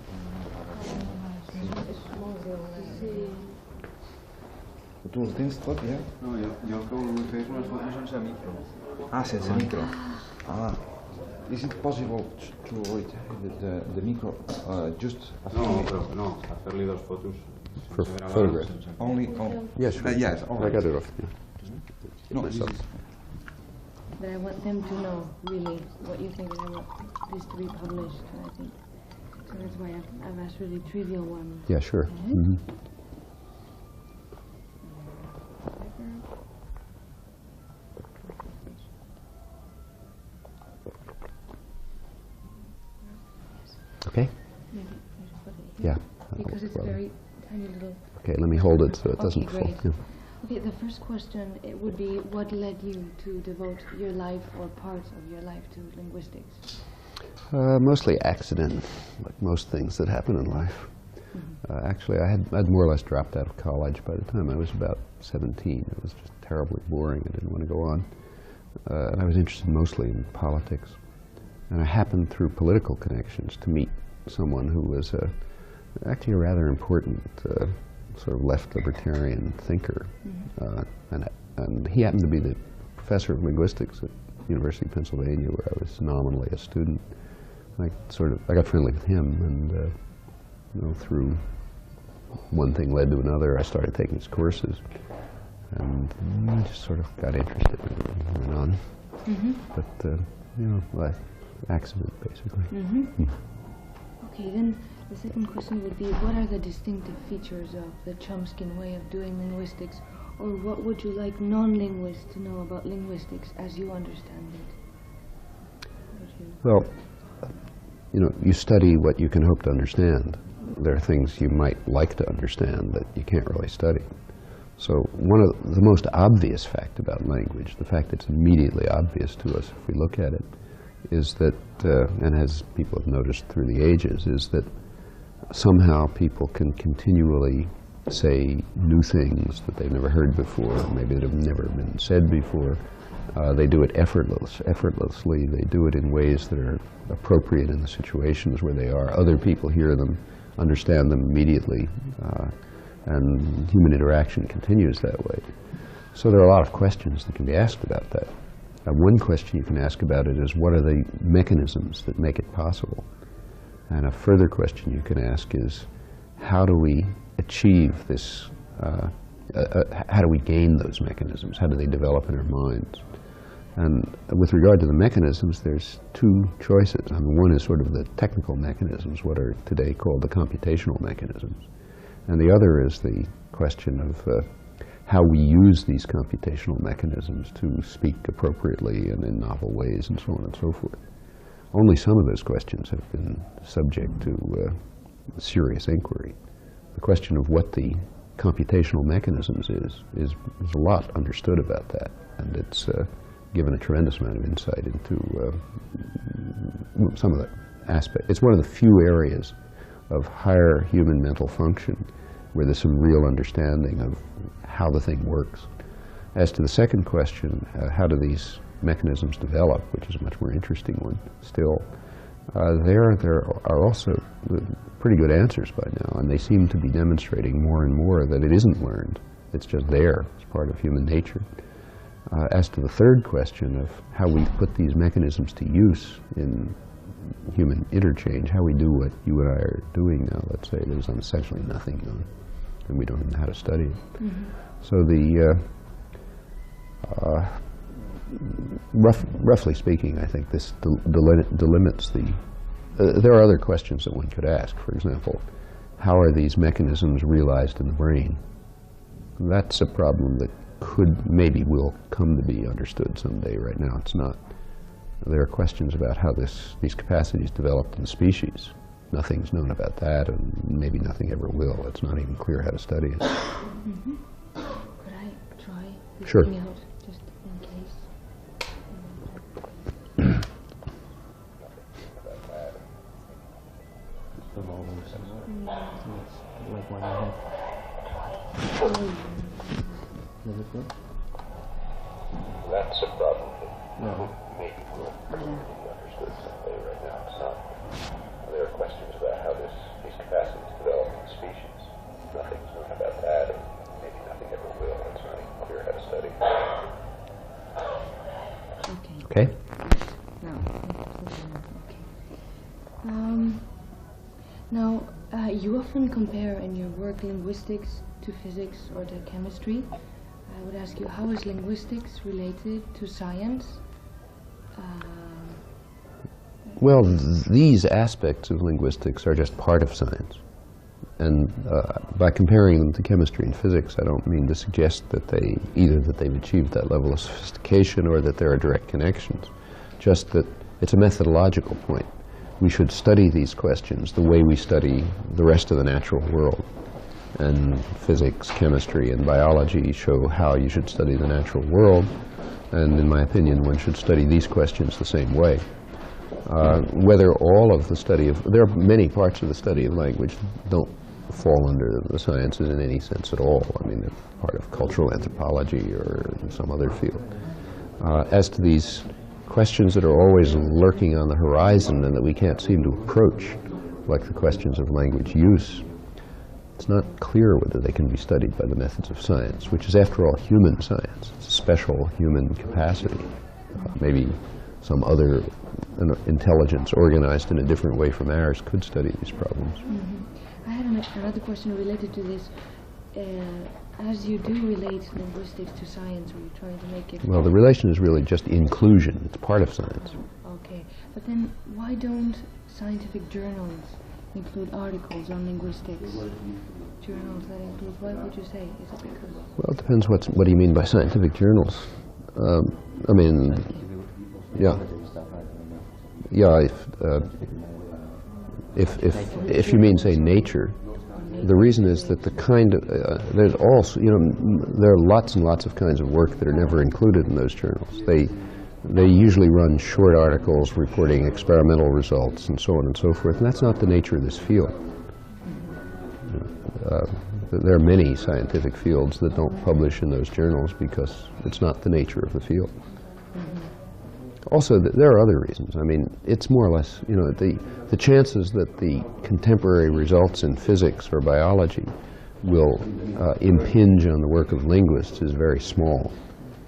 Tu els tens tot, ja? No, jo el que vull fer és unes fotos sense micro. Ah, sense micro. Ah. Is it possible to avoid the micro just a few No, minutes? però no, a fer-li dos fotos. For sense gravar, photographs. sense- Only, Yes, sure. yes, all I right. got it off. Yeah. No, this myself. is, But I want them to know, really, what you think, and I want this to be published, I think. So that's why I've asked really trivial ones. Yeah, sure. Okay. Mhm. Okay. Maybe I should put it Yeah. here. Because it's very tiny little... Okay, let me hold it so it doesn't Okay, fall. great. Yeah. Okay, the first question, it would be, what led you to devote your life or parts of your life to linguistics? Mostly accident, like most things that happen in life. Actually, I'd more or less dropped out of college by the time I was about 17. It was just terribly boring. I didn't want to go on. And I was interested mostly in politics. And I happened through political connections to meet someone who was actually a rather important sort of left libertarian thinker. And he happened to be the professor of linguistics at University of Pennsylvania, where I was nominally a student. I got friendly with him, and you know, through one thing led to another, I started taking his courses, and I just sort of got interested and went on. But you know, by accident, basically. Okay, then the second question would be, what are the distinctive features of the Chomskyan way of doing linguistics, or what would you like non-linguists to know about linguistics as you understand it? Well, you know, you study what you can hope to understand. There are things you might like to understand that you can't really study. So one of the most obvious fact about language, the fact that's immediately obvious to us if we look at it, is that, and as people have noticed through the ages, is that somehow people can continually say new things that they've never heard before, maybe that have never been said before. They do it effortlessly. They do it in ways that are appropriate in the situations where they are. Other people hear them, understand them immediately, and human interaction continues that way. So there are a lot of questions that can be asked about that. One question you can ask about it is, what are the mechanisms that make it possible? And a further question you can ask is, how do we achieve this, how do we gain those mechanisms? How do they develop in our minds? And with regard to the mechanisms, there's two choices. I mean, one is sort of the technical mechanisms, what are today called the computational mechanisms. And the other is the question of how we use these computational mechanisms to speak appropriately and in novel ways and so on and so forth. Only some of those questions have been subject to serious inquiry. The question of what the computational mechanisms is a lot understood about that, and it's given a tremendous amount of insight into some of the aspects. It's one of the few areas of higher human mental function where there's some real understanding of how the thing works. As to the second question, how do these mechanisms develop, which is a much more interesting one still, there are also pretty good answers by now, and they seem to be demonstrating more and more that it isn't learned. It's just there. It's part of human nature. As to the third question of how we put these mechanisms to use in human interchange, how we do what you and I are doing now, let's say, there's essentially nothing done, and we don't even know how to study it. So roughly speaking, I think this delimits the... there are other questions that one could ask. For example, how are these mechanisms realized in the brain? That's a problem that maybe will come to be understood someday. Right now it's not. There are questions about how these capacities developed in the species. Nothing's known about that, and maybe nothing ever will. It's not even clear how to study it. Mm-hmm. Could I try Sure. reaching out, just in case? Like what I have. That's a problem No. that maybe will be understood someday. Right now it's not. There are questions about how these capacities develop in species. Nothing's known about that, and maybe nothing ever will. It's not even clear how to study. Okay. Okay? Now, you often compare in your work linguistics to physics or to chemistry. I would ask you, how is linguistics related to science? Well, these aspects of linguistics are just part of science. And by comparing them to chemistry and physics, I don't mean to suggest that either that they've achieved that level of sophistication or that there are direct connections. Just that it's a methodological point. We should study these questions the way we study the rest of the natural world. And physics, chemistry, and biology show how you should study the natural world. And in my opinion, one should study these questions the same way. Whether all of the study of... There are many parts of the study of language that don't fall under the sciences in any sense at all. I mean, they're part of cultural anthropology or some other field. As to these questions that are always lurking on the horizon and that we can't seem to approach, like the questions of language use, it's not clear whether they can be studied by the methods of science, which is, after all, human science. It's a special human capacity. Maybe some other intelligence organized in a different way from ours could study these problems. I had another question related to this. As you do relate linguistics to science, are you trying to make it... Well, the relation is really just inclusion. It's part of science. Okay, but then why don't scientific journals include articles on linguistics? Journals that include, what would you say? Is it because... Well, it depends what do you mean by scientific journals? I mean, yeah. Yeah, if you mean, say, Nature, the reason is that the kind of, there's also, there are lots and lots of kinds of work that are never included in those journals. They usually run short articles reporting experimental results and so on and so forth, and that's not the nature of this field. There are many scientific fields that don't publish in those journals because it's not the nature of the field. Also, there are other reasons. I mean, it's more or less, the chances that the contemporary results in physics or biology will impinge on the work of linguists is very small.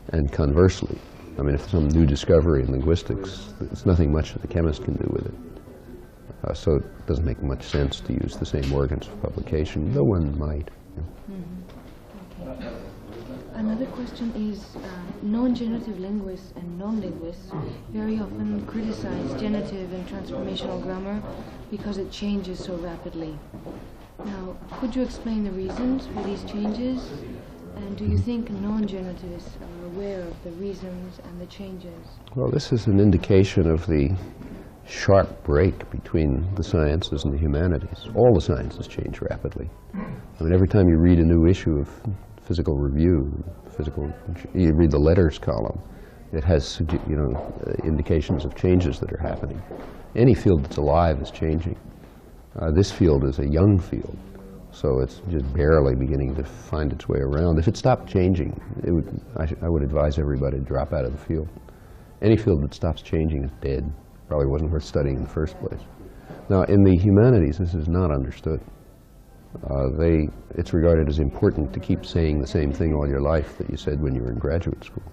And conversely, I mean, if some new discovery in linguistics, there's nothing much that the chemist can do with it. So it doesn't make much sense to use the same organs for publication, though one might. Okay. Another question is, non-generative linguists and non-linguists very often criticize genitive and transformational grammar because it changes so rapidly. Now, could you explain the reasons for these changes? And do you think non-genetivists are aware of the reasons and the changes? Well, this is an indication of the sharp break between the sciences and the humanities. All the sciences change rapidly. I mean, every time you read a new issue of Physical Review, you read the letters column, it has, indications of changes that are happening. Any field that's alive is changing. This field is a young field, so it's just barely beginning to find its way around. If it stopped changing, I would advise everybody to drop out of the field. Any field that stops changing is dead. Probably wasn't worth studying in the first place. Now, in the humanities, this is not understood. It's regarded as important to keep saying the same thing all your life that you said when you were in graduate school.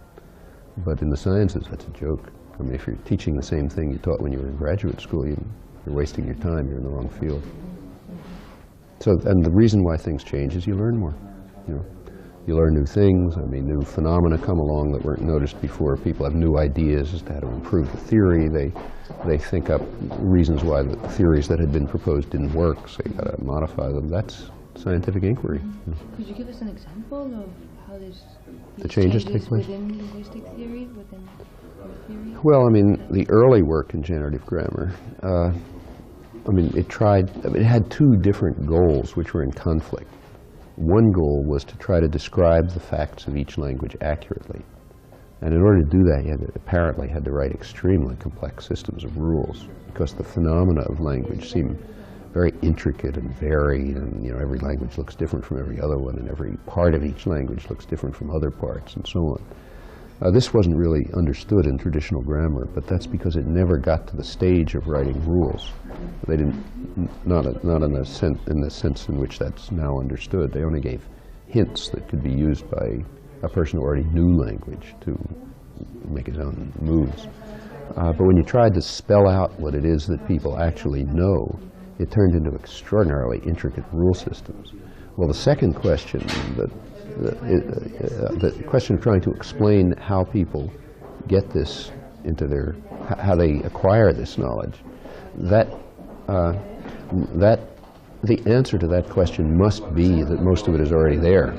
But in the sciences, that's a joke. I mean, if you're teaching the same thing you taught when you were in graduate school, you're wasting your time. You're in the wrong field. So, and the reason why things change is you learn more. You learn new things. I mean, new phenomena come along that weren't noticed before. People have new ideas as to how to improve the theory. They think up reasons why the theories that had been proposed didn't work, so you got to modify them. That's scientific inquiry. Could you give us an example of how these changes take place within linguistic theory, within your theory? Well, I mean, the early work in generative grammar, I mean, it had two different goals which were in conflict. One goal was to try to describe the facts of each language accurately. And in order to do that, you apparently had to write extremely complex systems of rules, because the phenomena of language seem very intricate and varied, and every language looks different from every other one, and every part of each language looks different from other parts, and so on. This wasn't really understood in traditional grammar, but that's because it never got to the stage of writing rules. They didn't, not in the sense in which that's now understood. They only gave hints that could be used by a person who already knew language to make his own moves. But when you tried to spell out what it is that people actually know, it turned into extraordinarily intricate rule systems. Well, the second question, the question of trying to explain how people get this into how they acquire this knowledge, the answer to that question must be that most of it is already there,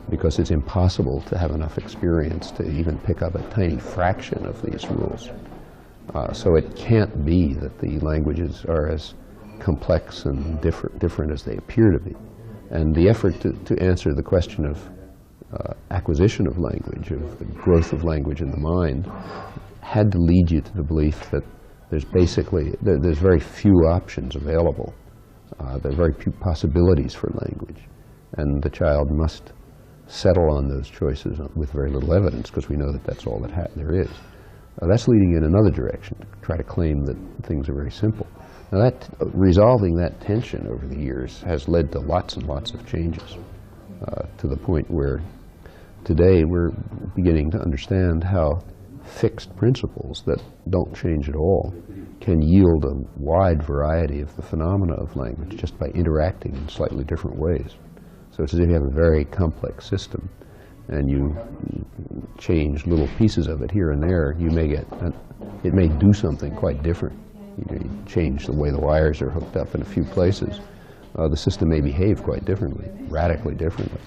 because it's impossible to have enough experience to even pick up a tiny fraction of these rules. So it can't be that the languages are as complex and different as they appear to be. And the effort to answer the question of acquisition of language, of the growth of language in the mind, had to lead you to the belief that there's very few options available. There are very few possibilities for language. And the child must settle on those choices with very little evidence, because we know that that's all that there is. That's leading in another direction, to try to claim that things are very simple. Now, resolving that tension over the years has led to lots and lots of changes, to the point where today we're beginning to understand how fixed principles that don't change at all can yield a wide variety of the phenomena of language just by interacting in slightly different ways. So it's as if you have a very complex system, and you change little pieces of it here and there, it may do something quite different. You change the way the wires are hooked up in a few places, the system may behave quite differently, radically differently.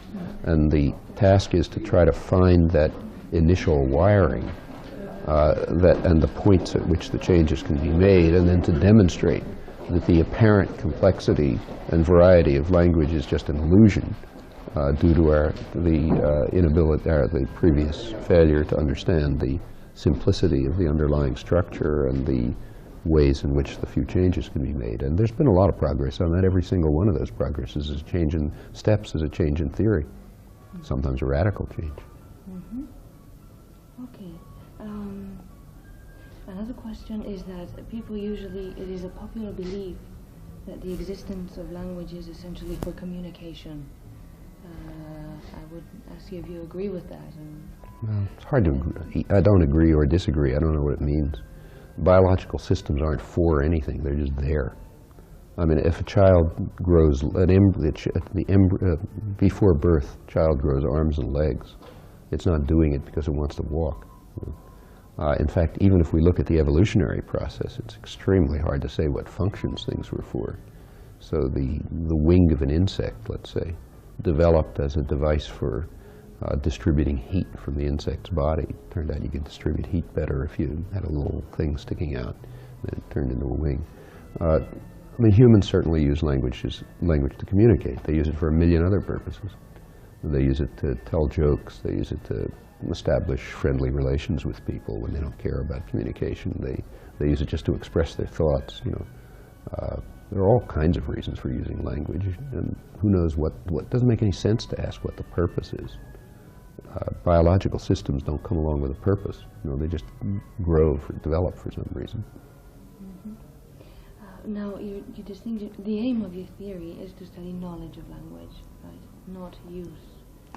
And the task is to try to find that initial wiring and the points at which the changes can be made, and then to demonstrate that the apparent complexity and variety of language is just an illusion due to the previous failure to understand the simplicity of the underlying structure and the ways in which the few changes can be made. And there's been a lot of progress on that. Every single one of those progresses is a change in steps, is a change in theory, sometimes a radical change. Mm-hmm. Okay. Another question is that people usually, it is a popular belief that the existence of language is essentially for communication. I would ask you if you agree with that. Well, it's hard to agree. I don't agree or disagree. I don't know what it means. Biological systems aren't for anything. They're just there. I mean, if a child grows, before birth, child grows arms and legs. It's not doing it because it wants to walk. In fact, even if we look at the evolutionary process, it's extremely hard to say what functions things were for. So the wing of an insect, let's say, developed as a device for distributing heat from the insect's body. It turned out you could distribute heat better if you had a little thing sticking out, and it turned into a wing. I mean, humans certainly use language to communicate. They use it for a million other purposes. They use it to tell jokes. They use it to establish friendly relations with people when they don't care about communication. They use it just to express their thoughts. There are all kinds of reasons for using language, and who knows what doesn't make any sense to ask what the purpose is. Biological systems don't come along with a purpose. They just develop for some reason. Mm-hmm. Now, you distinguish, the aim of your theory is to study knowledge of language, right? Not use.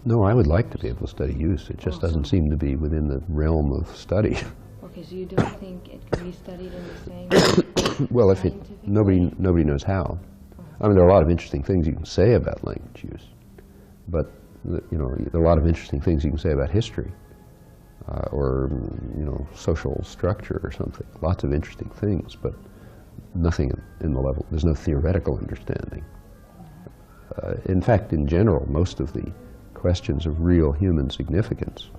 No, I would like to be able to study use. It just doesn't seem to be within the realm of study. Okay, so you don't think it can be studied in the same well, nobody knows how. I mean, there are a lot of interesting things you can say about language use, but you know, there are a lot of interesting things you can say about history or, you know, social structure or something. Lots of interesting things, but nothing in the level. There's no theoretical understanding. In fact, in general, most of the questions of real human significance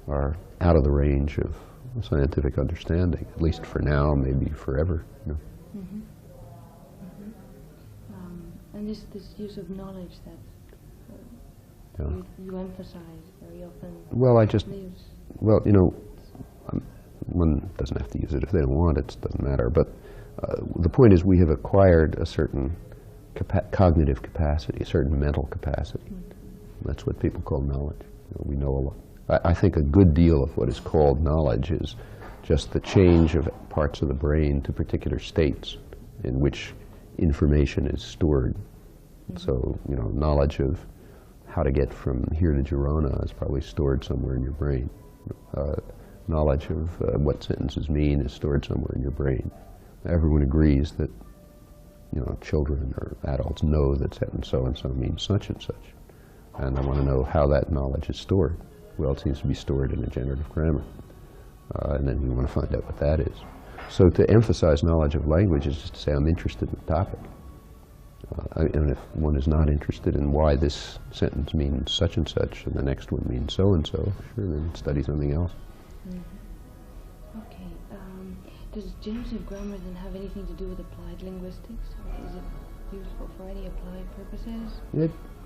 are out of the range of scientific understanding, at least for now, maybe forever. You know? And this use of knowledge that you emphasize very often. Well, well, you know, one doesn't have to use it if they don't want it. It doesn't matter. But the point is, we have acquired a certain cognitive capacity, a certain mental capacity. That's what people call knowledge. You know, we know a lot. I think a good deal of what is called knowledge is just the change of parts of the brain to particular states in which information is stored. So, you know, knowledge of how to get from here to Girona is probably stored somewhere in your brain. Knowledge of what sentences mean is stored somewhere in your brain. Everyone agrees that, you know, children or adults know that sentence so-and-so means such and such. And I want to know how that knowledge is stored. Well, it seems to be stored in a generative grammar. And then we want to find out what that is. So to emphasize knowledge of language is just to say I'm interested in the topic. And if one is not interested in why this sentence means such and such and the next one means so-and-so, sure, then study something else. Okay. Does generative grammar then have anything to do with applied linguistics? Or is it useful for any applied purposes?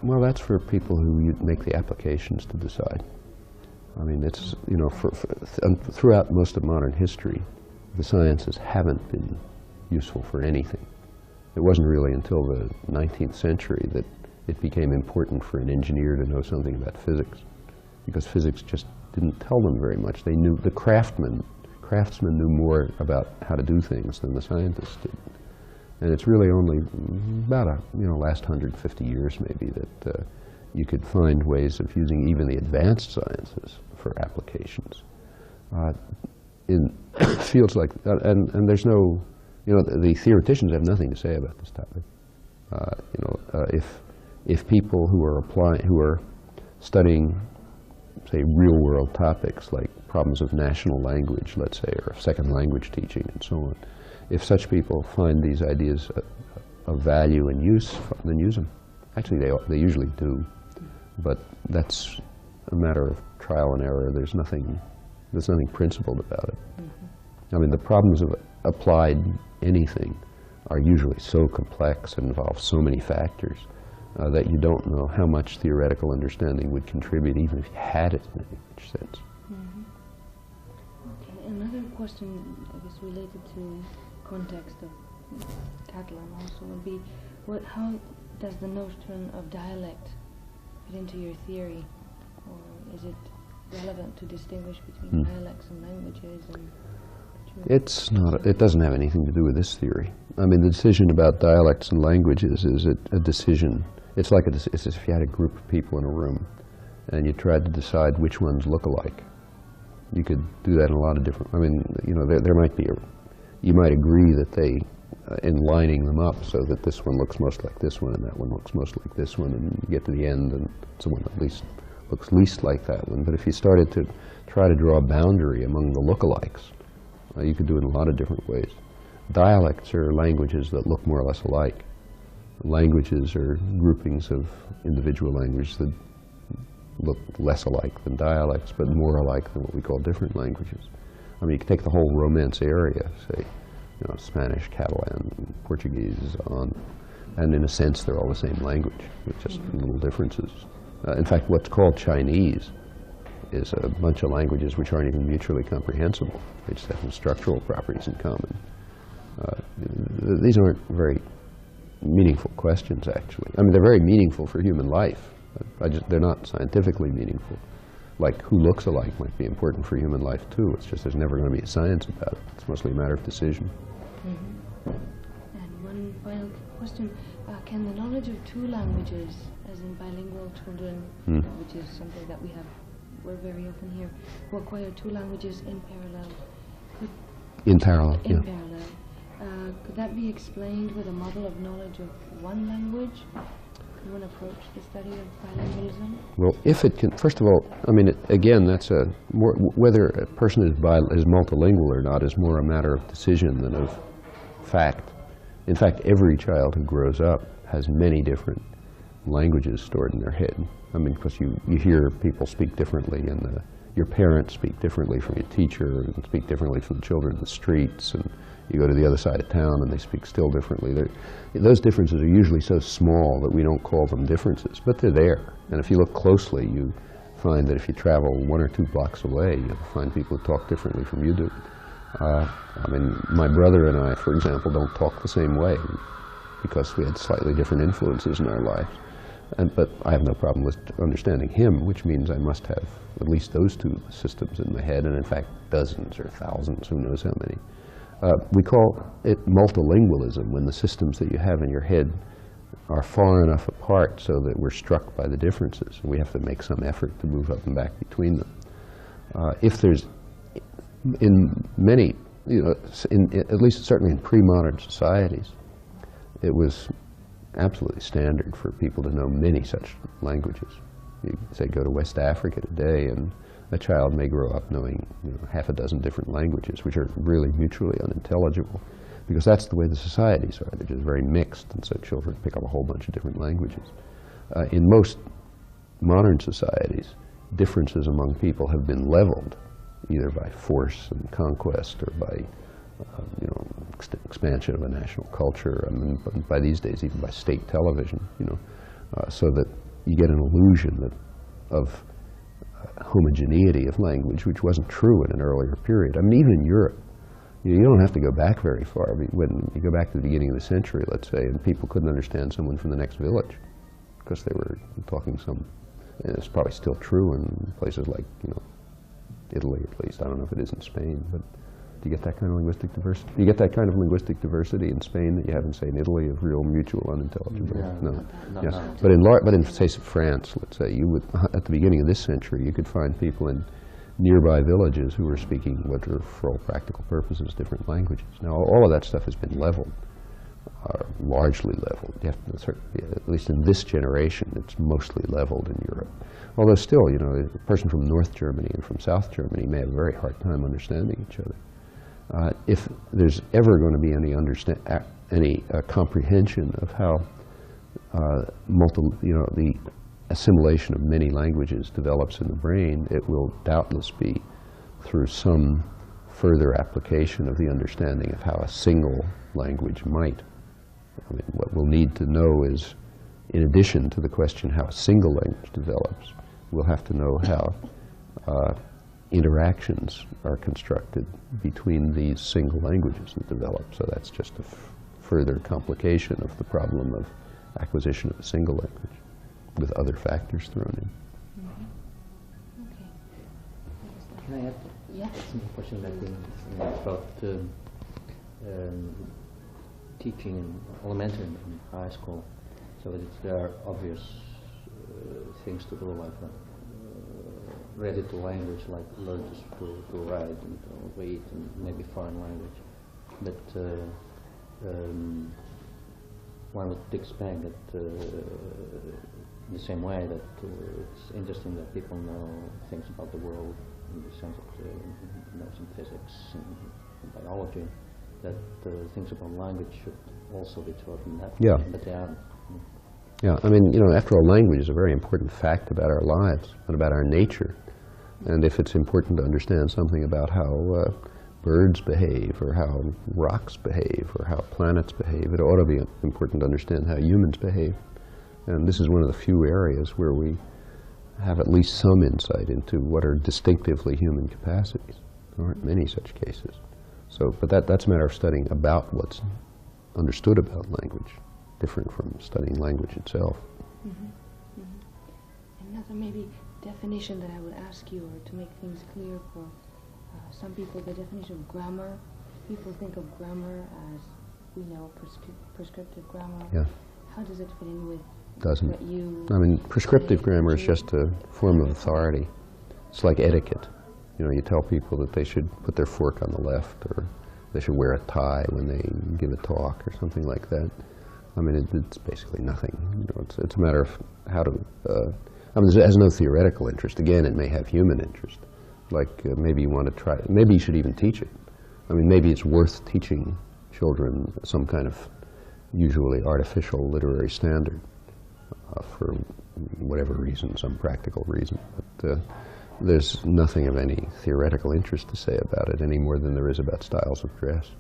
Well, that's for people who make the applications to decide. I mean, it's, you know, throughout most of modern history, the sciences haven't been useful for anything. It wasn't really until the 19th century that it became important for an engineer to know something about physics, because physics just didn't tell them very much. They knew, the craftsmen knew more about how to do things than the scientists did. And it's really only about last 150 years maybe that you could find ways of using even the advanced sciences for applications in fields like that. And there's no, you know, the theoreticians have nothing to say about this topic. If people who are studying, say, real-world topics like problems of national language, let's say, or second language teaching and so on, if such people find these ideas of value and use, then use them. Actually, they usually do, but that's a matter of trial and error. There's nothing principled about it. I mean, the problems of applied anything are usually so complex and involve so many factors that you don't know how much theoretical understanding would contribute, even if you had it in any sense. Okay, another question, I guess, related to context of Catalan also would be, how does the notion of dialect fit into your theory, or is it relevant to distinguish between dialects and languages? And it's not. It doesn't have anything to do with this theory. I mean, the decision about dialects and languages is a decision. It's like it's as if you had a group of people in a room, and you tried to decide which ones look alike. You could do that in a lot of different. I mean, you know, there might be you might agree that they, in lining them up so that this one looks most like this one and that one looks most like this one, and you get to the end and someone at least looks least like that one. But if you started to try to draw a boundary among the lookalikes, you could do it in a lot of different ways. Dialects are languages that look more or less alike. Languages are groupings of individual languages that look less alike than dialects, but more alike than what we call different languages. I mean, you can take the whole Romance area, say, you know, Spanish, Catalan, Portuguese, and in a sense they're all the same language, with just little differences. In fact, what's called Chinese is a bunch of languages which aren't even mutually comprehensible. They just have some structural properties in common. These aren't very meaningful questions, actually. I mean, they're very meaningful for human life. They're not scientifically meaningful. Like, who looks alike might be important for human life, too. It's just there's never going to be a science about it. It's mostly a matter of decision. And one final question. Can the knowledge of two languages, as in bilingual children, which is something that we're very often here, who acquire two languages in parallel? In parallel. Could that be explained with a model of knowledge of one language? one approach the study of bilingualism? Well, if it can, first of all, I mean, again, that's whether a person is multilingual or not is more a matter of decision than of fact. In fact, every child who grows up has many different languages stored in their head. I mean, because you hear people speak differently, and your parents speak differently from your teacher, and speak differently from the children in the streets, and you go to the other side of town and they speak still differently. Those differences are usually so small that we don't call them differences, but they're there. And if you look closely, you find that if you travel 1 or 2 blocks away, you'll find people who talk differently from you do. I mean, my brother and I, for example, don't talk the same way because we had slightly different influences in our lives. But I have no problem with understanding him, which means I must have at least those 2 systems in my head, and in fact dozens or thousands, who knows how many. We call it multilingualism when the systems that you have in your head are far enough apart so that we're struck by the differences, and we have to make some effort to move up and back between them. If there's, in many, at least certainly in pre-modern societies, it was absolutely standard for people to know many such languages. You say go to West Africa today, and a child may grow up knowing half a dozen different languages, which are really mutually unintelligible, because that's the way the societies are. They're just very mixed, and so children pick up a whole bunch of different languages. In most modern societies, differences among people have been leveled, either by force and conquest or by expansion of a national culture, and by these days even by state television, so that you get an illusion of homogeneity of language, which wasn't true in an earlier period. I mean, even in Europe, you don't have to go back very far. When you go back to the beginning of the century, let's say, and people couldn't understand someone from the next village because they were talking some, and it's probably still true in places like, Italy at least. I don't know if it is in Spain, but do you get that kind of linguistic diversity? Do you get that kind of linguistic diversity in Spain that you have in, say, in Italy, of real mutual unintelligibility? Yeah, No. But in, say, France, let's say, you would, at the beginning of this century, you could find people in nearby villages who were speaking what are, for all practical purposes, different languages. Now, all of that stuff has been leveled, largely leveled. You have to, at least in this generation, it's mostly leveled in Europe. Although still, a person from North Germany and from South Germany may have a very hard time understanding each other. If there's ever going to be any comprehension of how the assimilation of many languages develops in the brain, it will doubtless be through some further application of the understanding of how a single language might. I mean, what we'll need to know is, in addition to the question how a single language develops, we'll have to know how interactions are constructed between these single languages that develop. So that's just a further complication of the problem of acquisition of a single language with other factors thrown in. Mm-hmm. Okay. Can I add some question about teaching in elementary and high school? So there are obvious things to do, like read it to language, like learn to write and read and maybe foreign language. But one would expect that in the same way that it's interesting that people know things about the world in the sense of know some physics and biology, that things about language should also be taught in that Yeah. way, but they aren't. Yeah, I mean, after all, language is a very important fact about our lives and about our nature. And if it's important to understand something about how birds behave, or how rocks behave, or how planets behave, it ought to be important to understand how humans behave. And this is one of the few areas where we have at least some insight into what are distinctively human capacities. There aren't many such cases. So, but that's a matter of studying about what's understood about language, different from studying language itself. Mm-hmm. Mm-hmm. Another maybe definition that I would ask you, or to make things clear for some people, the definition of grammar. People think of grammar as, we know, prescriptive grammar. Yeah. How does it fit in with Doesn't. what you... I mean, prescriptive grammar is just a form of authority. It's like etiquette. You tell people that they should put their fork on the left, or they should wear a tie when they give a talk, or something like that. I mean, it's basically nothing. You know, it's a matter of how to. I mean, it has no theoretical interest. Again, it may have human interest. Like maybe you want to try. Maybe you should even teach it. I mean, maybe it's worth teaching children some kind of usually artificial literary standard for whatever reason, some practical reason. But there's nothing of any theoretical interest to say about it any more than there is about styles of dress.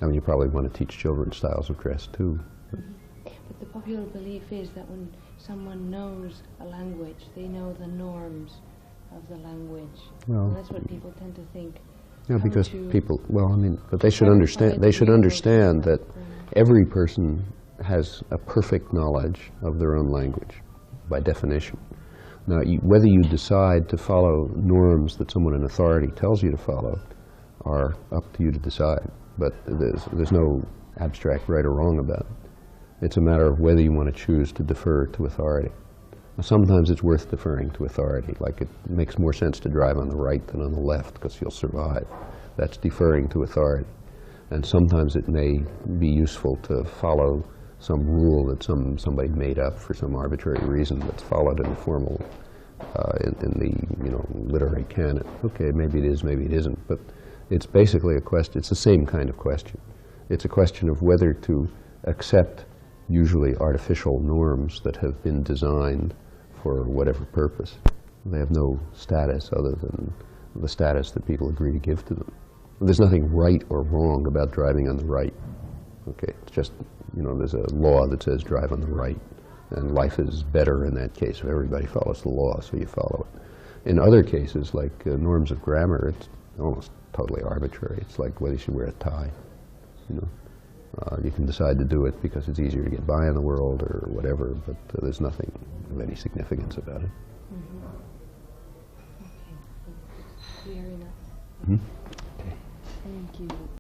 I mean, you probably want to teach children styles of dress too. But the popular belief is that when someone knows a language, they know the norms of the language. Well, and that's what people tend to think. Yeah, How because would you people, well, I mean, but they should understand. They should understand that every person has a perfect knowledge of their own language, by definition. Now, whether you decide to follow norms that someone in authority tells you to follow, are up to you to decide. But there's no abstract right or wrong about it. It's a matter of whether you want to choose to defer to authority. Now, sometimes it's worth deferring to authority, like it makes more sense to drive on the right than on the left because you'll survive. That's deferring to authority. And sometimes it may be useful to follow some rule that somebody made up for some arbitrary reason that's followed in the formal, in the literary canon. Okay, maybe it is, maybe it isn't, but it's basically a question. It's the same kind of question. It's a question of whether to accept usually artificial norms that have been designed for whatever purpose. They have no status other than the status that people agree to give to them. There's nothing right or wrong about driving on the right. Okay, it's just, there's a law that says drive on the right, and life is better in that case if everybody follows the law, so you follow it. In other cases, like norms of grammar, it's almost totally arbitrary. It's like whether you should wear a tie. You can decide to do it because it's easier to get by in the world or whatever, but there's nothing of any significance about it. Mm-hmm. Okay, clear enough. Hmm? Thank you.